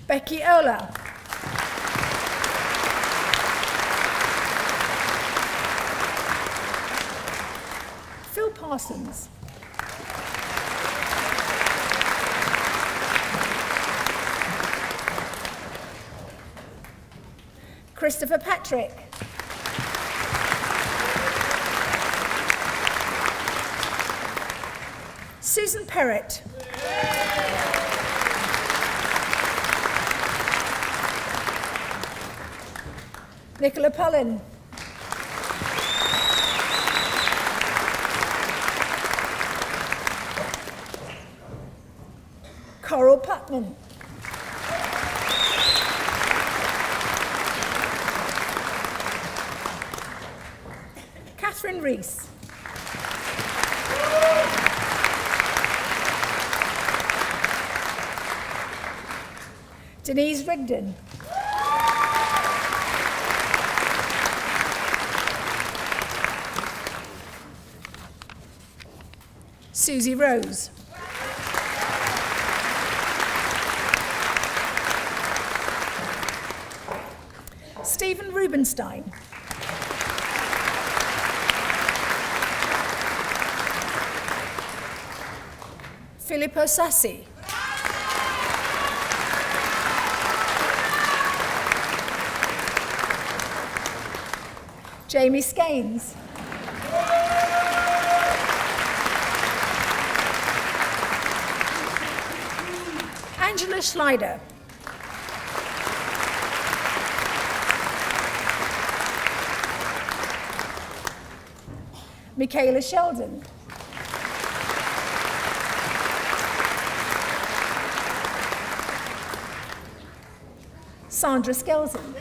Becky Ola. Phil Parsons. Christopher Patrick. Susan Perrett. Nicola Pullin. Coral Putman. Catherine Rees. Denise Rigdon. Susie Rose. Stephen Rubenstein. Filippo Sassi. Jamie Skanes. Angela Schneider. Michaela Sheldon. Sandra Skelton.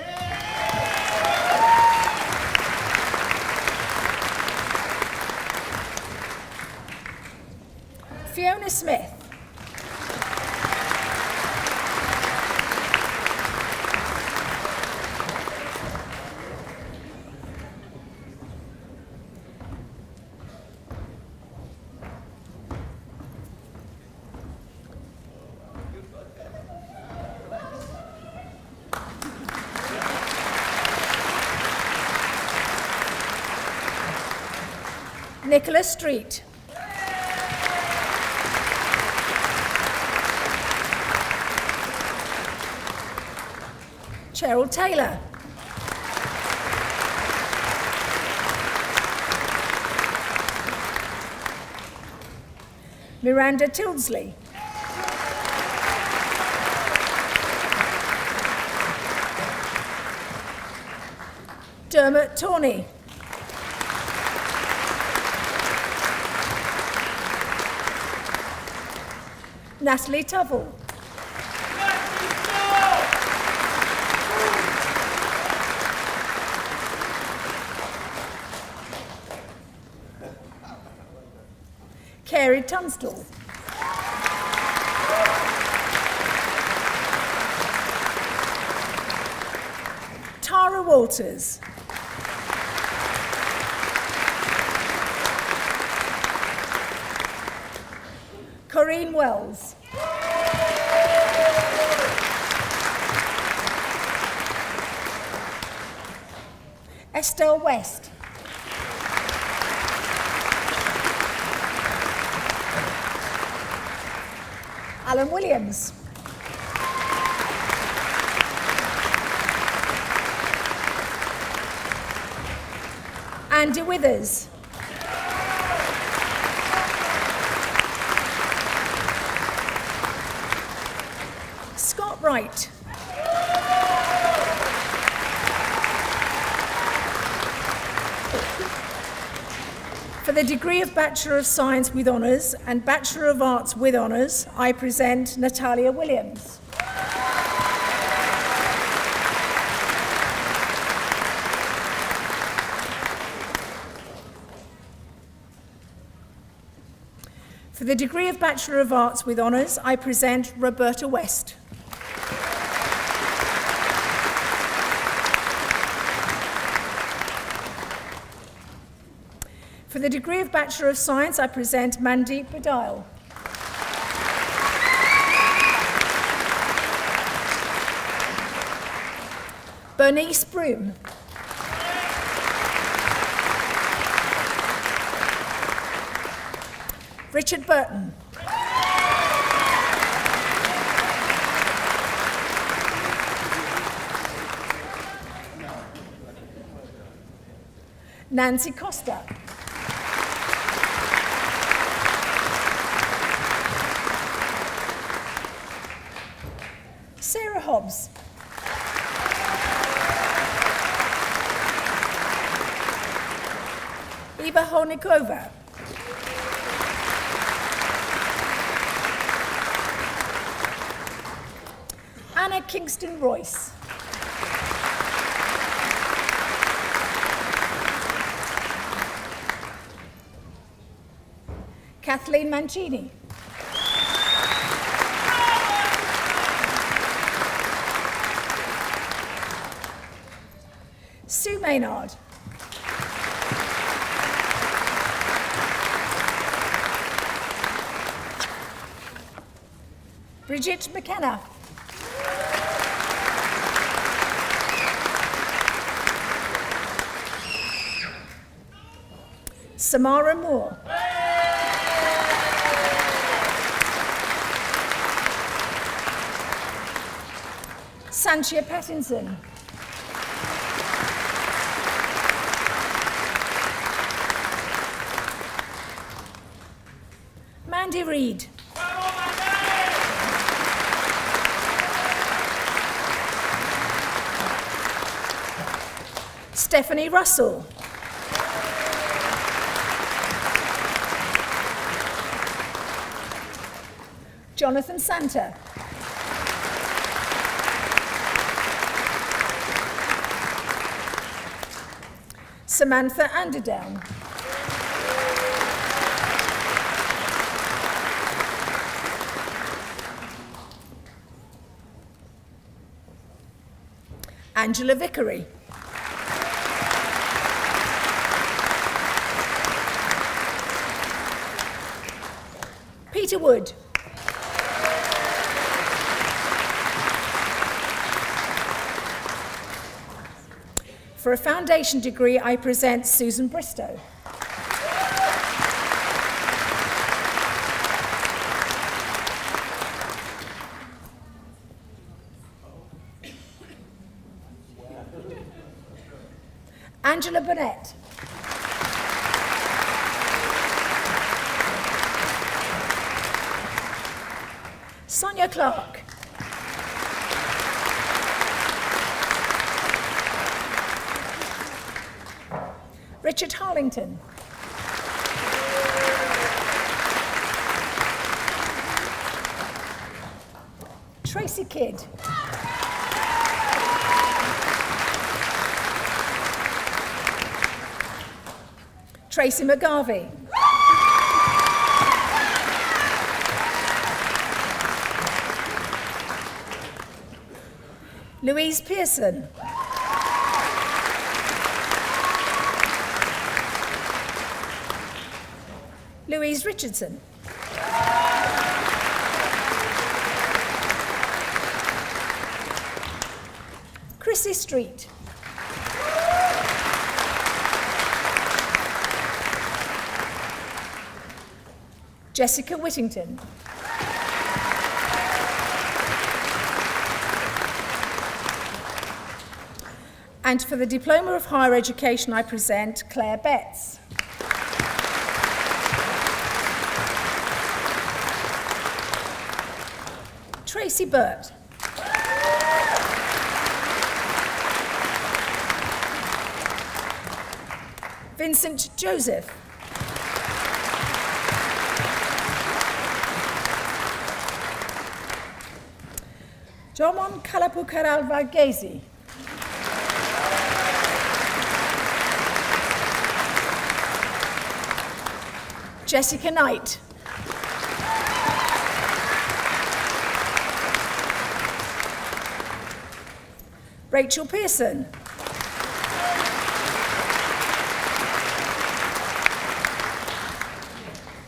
Fiona Smith. Nicholas Street. Cheryl Taylor. Miranda Tildesley. Dermot Tawney. Natalie Tuvell. Carrie Tunstall. Tara Walters. Corinne Wells. Estelle West. Alan Williams. Andy Withers. Scott Wright. For the degree of Bachelor of Science with Honours and Bachelor of Arts with Honours, I present Natalia Williams. For the degree of Bachelor of Arts with Honours, I present Roberta West. For the degree of Bachelor of Science, I present Mandeep Badile. Bernice Broom. Richard Burton. Nancy Costa. Sarah Hobbs. Eva Hornikova. Anna Kingston Royce. Kathleen Mancini. Sue Maynard. Bridget McKenna. Samara Moore. Sanchia Pattinson. Mandy Reid. Stephanie Russell. Jonathan Santa. Samantha Underdown. Angela Vickery. Peter Wood. For a foundation degree, I present Susan Bristow. Angela Burnett. Sonia Clark. Richard Harlington. Tracy Kidd. Tracy McGarvey. Louise Pearson. Louise Richardson. Chrissy Street. Jessica Whittington. And for the Diploma of Higher Education, I present Claire Betts. Tracy Burt. Vincent Joseph. Jomon Kalapukaral Varghese. Jessica Knight. Rachel Pearson.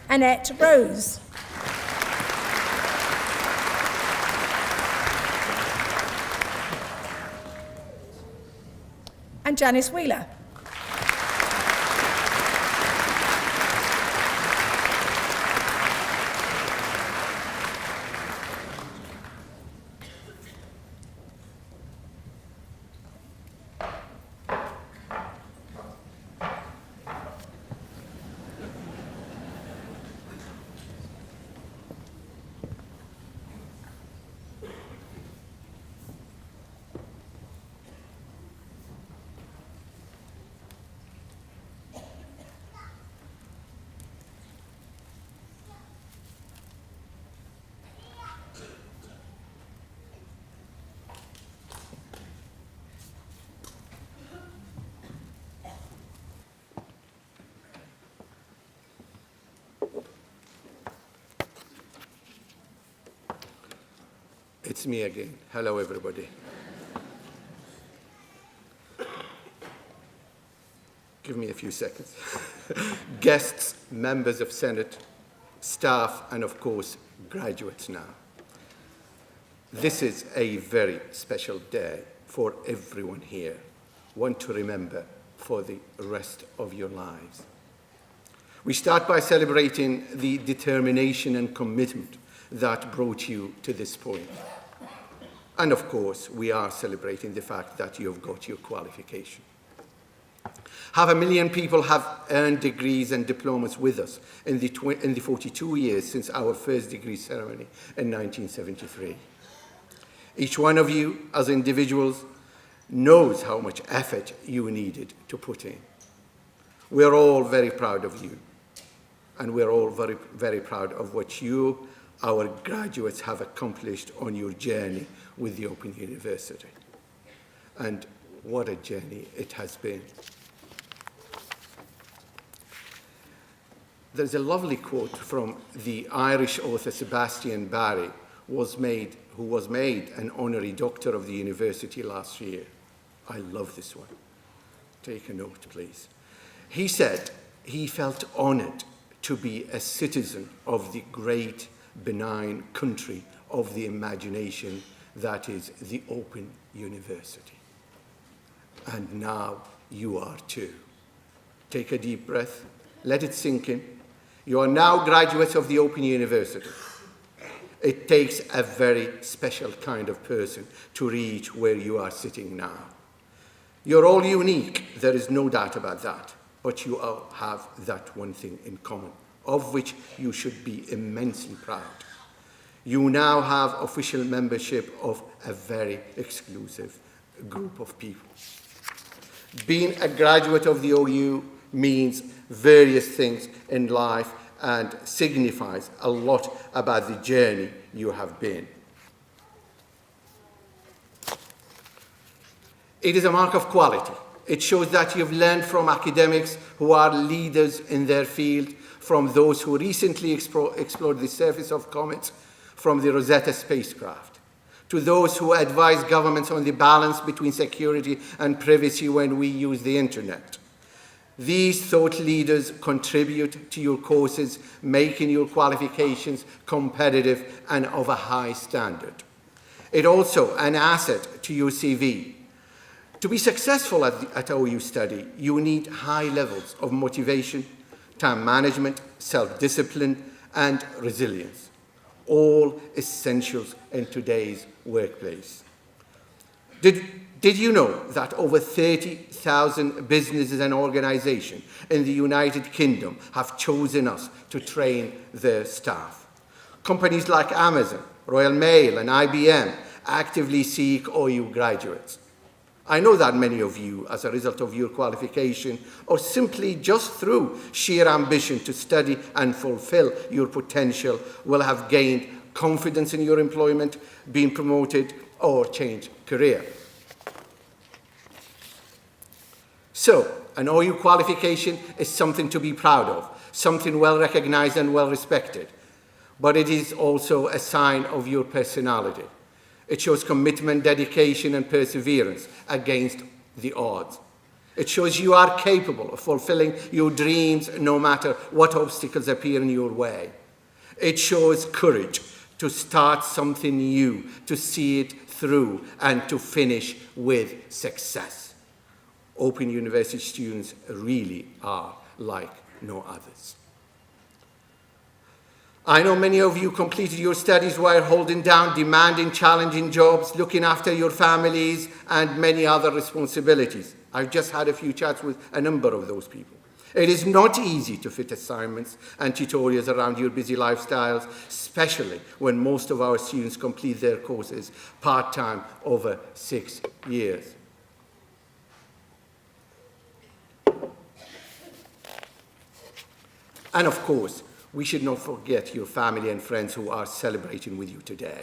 Annette Rose. And Janice Wheeler. It's me again. Hello, everybody. Give me a few seconds. Guests, members of Senate, staff, and of course, graduates now. This is a very special day for everyone here, one to remember for the rest of your lives. We start by celebrating the determination and commitment that brought you to this point. And of course, we are celebrating the fact that you have got your qualification. 500,000 people have earned degrees and diplomas with us in the 42 years since our first degree ceremony in 1973. Each one of you, as individuals, knows how much effort you needed to put in. We're all very proud of you, and we're all very, very proud of what you, our graduates, have accomplished on your journey with the Open University. And what a journey it has been. There's a lovely quote from the Irish author Sebastian Barry, who was made an honorary doctor of the university last year. I love this one. Take a note, please. He said he felt honored to be a citizen of the great, benign country of the imagination that is the Open University. And now you are too. Take a deep breath, let it sink in. You are now graduates of the Open University. It takes a very special kind of person to reach where you are sitting now. You're all unique, there is no doubt about that, but you all have that one thing in common, of which you should be immensely proud. You now have official membership of a very exclusive group of people. Being a graduate of the OU means various things in life and signifies a lot about the journey you have been. It is a mark of quality. It shows that you've learned from academics who are leaders in their field, from those who recently explored the surface of comets, from the Rosetta spacecraft, to those who advise governments on the balance between security and privacy when we use the internet. These thought leaders contribute to your courses, making your qualifications competitive and of a high standard. It's also an asset to your CV. To be successful at OU study, you need high levels of motivation, time management, self-discipline, and resilience, all essentials in today's workplace. Did you know that over 30,000 businesses and organizations in the United Kingdom have chosen us to train their staff? Companies like Amazon, Royal Mail, and IBM actively seek OU graduates. I know that many of you, as a result of your qualification, or simply just through sheer ambition to study and fulfill your potential, will have gained confidence in your employment, been promoted, or changed career. So, an OU qualification is something to be proud of, something well recognized and well respected, but it is also a sign of your personality. It shows commitment, dedication, and perseverance against the odds. It shows you are capable of fulfilling your dreams no matter what obstacles appear in your way. It shows courage to start something new, to see it through, and to finish with success. Open University students really are like no others. I know many of you completed your studies while holding down demanding, challenging jobs, looking after your families, and many other responsibilities. I've just had a few chats with a number of those people. It is not easy to fit assignments and tutorials around your busy lifestyles, especially when most of our students complete their courses part-time over 6 years. And of course, we should not forget your family and friends who are celebrating with you today.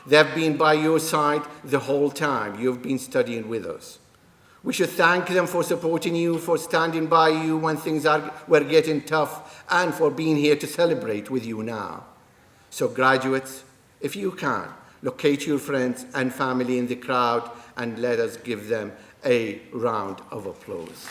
They've been by your side the whole time you've been studying with us. We should thank them for supporting you, for standing by you when things were getting tough, and for being here to celebrate with you now. So graduates, if you can, locate your friends and family in the crowd and let us give them a round of applause.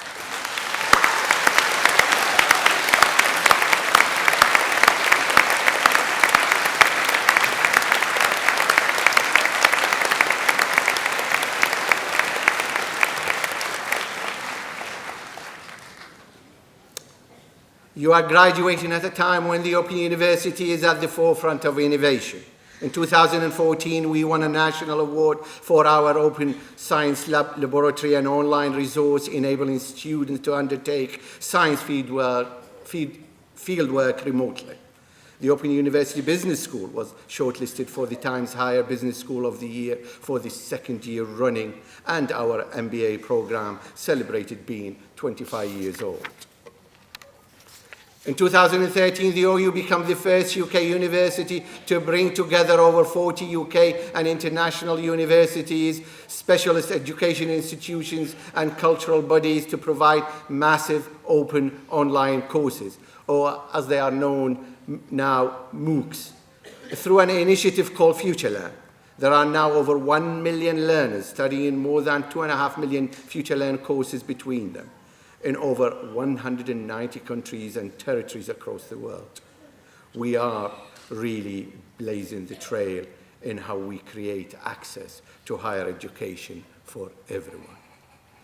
You are graduating at a time when the Open University is at the forefront of innovation. In 2014, we won a national award for our Open Science Laboratory, and online resource enabling students to undertake science fieldwork remotely. The Open University Business School was shortlisted for the Times Higher Business School of the Year for the second year running, and our MBA program celebrated being 25 years old. In 2013, the OU became the first UK university to bring together over 40 UK and international universities, specialist education institutions, and cultural bodies to provide massive open online courses, or as they are known now, MOOCs, through an initiative called FutureLearn. There are now over 1 million learners studying more than 2.5 million FutureLearn courses between them, in over 190 countries and territories across the world. We are really blazing the trail in how we create access to higher education for everyone.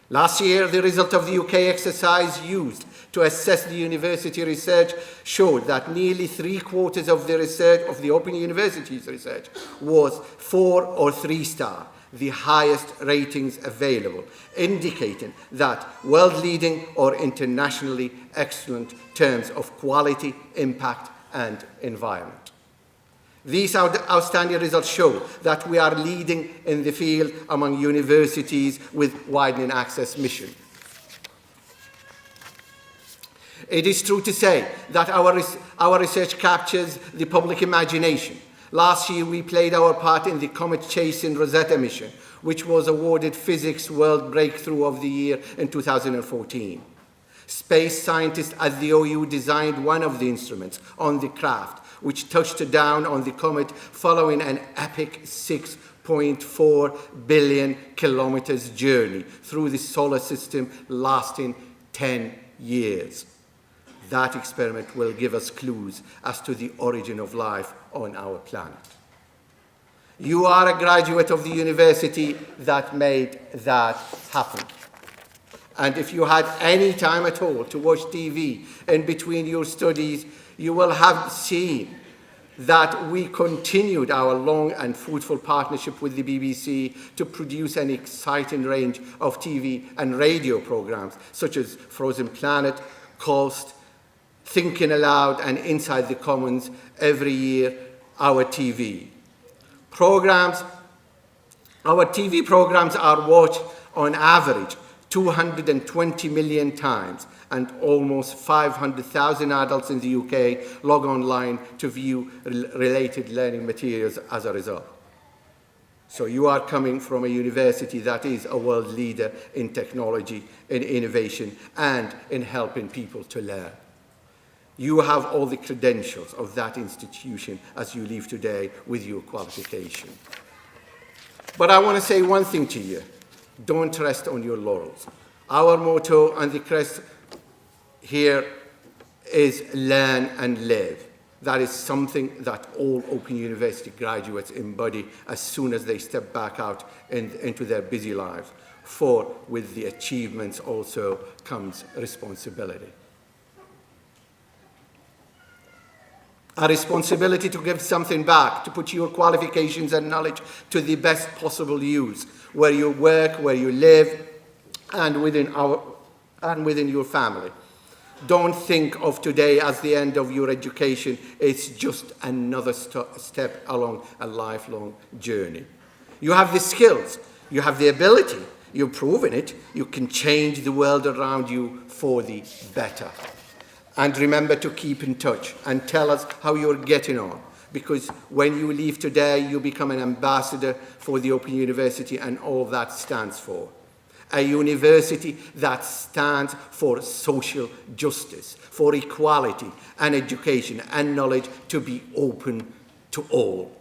Last year, the result of the UK exercise used to assess the university research showed that nearly 3/4 of the research, of the Open University's research, was 4 or 3 star. the highest ratings available, indicating that world-leading or internationally excellent terms of quality, impact, and environment. These outstanding results show that we are leading in the field among universities with widening access mission. It is true to say that our research captures the public imagination. Last year, we played our part in the comet-chasing Rosetta mission, which was awarded Physics World Breakthrough of the Year in 2014. Space scientists at the OU designed one of the instruments on the craft, which touched down on the comet following an epic 6.4 billion kilometers journey through the solar system lasting 10 years. That experiment will give us clues as to the origin of life on our planet. You are a graduate of the university that made that happen. And if you had any time at all to watch TV in between your studies, you will have seen that we continued our long and fruitful partnership with the BBC to produce an exciting range of TV and radio programs, such as Frozen Planet, Coast, Thinking Aloud, and Inside the Commons every year, our TV programs. Our TV programs are watched on average 220 million times, and almost 500,000 adults in the UK log online to view related learning materials as a result. So you are coming from a university that is a world leader in technology, in innovation, and in helping people to learn. You have all the credentials of that institution as you leave today with your qualification. But I want to say one thing to you. Don't rest on your laurels. Our motto and the crest here is learn and live. That is something that all Open University graduates embody as soon as they step back out into their busy lives. For with the achievements also comes responsibility. A responsibility to give something back, to put your qualifications and knowledge to the best possible use, where you work, where you live, and within your family. Don't think of today as the end of your education. It's just another step along a lifelong journey. You have the skills, you have the ability, you've proven it, you can change the world around you for the better. And remember to keep in touch and tell us how you're getting on, because when you leave today, you become an ambassador for the Open University and all that stands for. A university that stands for social justice, for equality and education and knowledge to be open to all.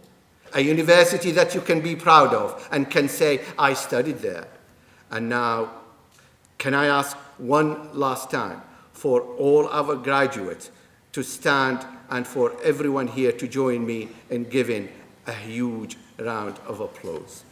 A university that you can be proud of and can say, I studied there. And now, can I ask one last time for all our graduates to stand and for everyone here to join me in giving a huge round of applause.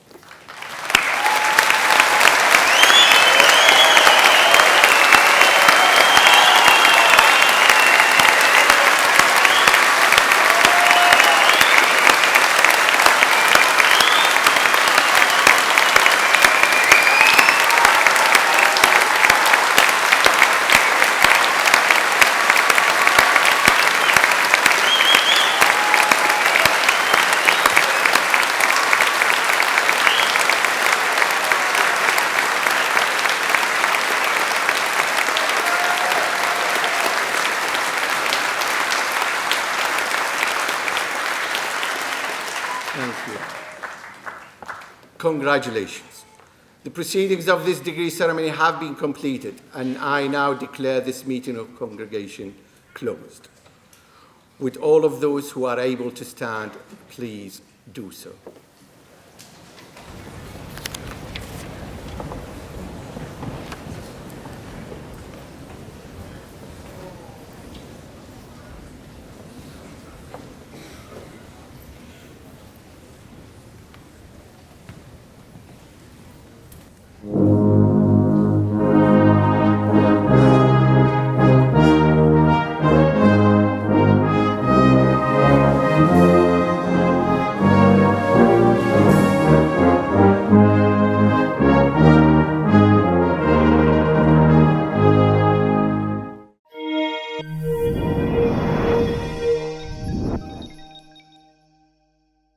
Congratulations. The proceedings of this degree ceremony have been completed, and I now declare this meeting of congregation closed. Would all of those who are able to stand please do so.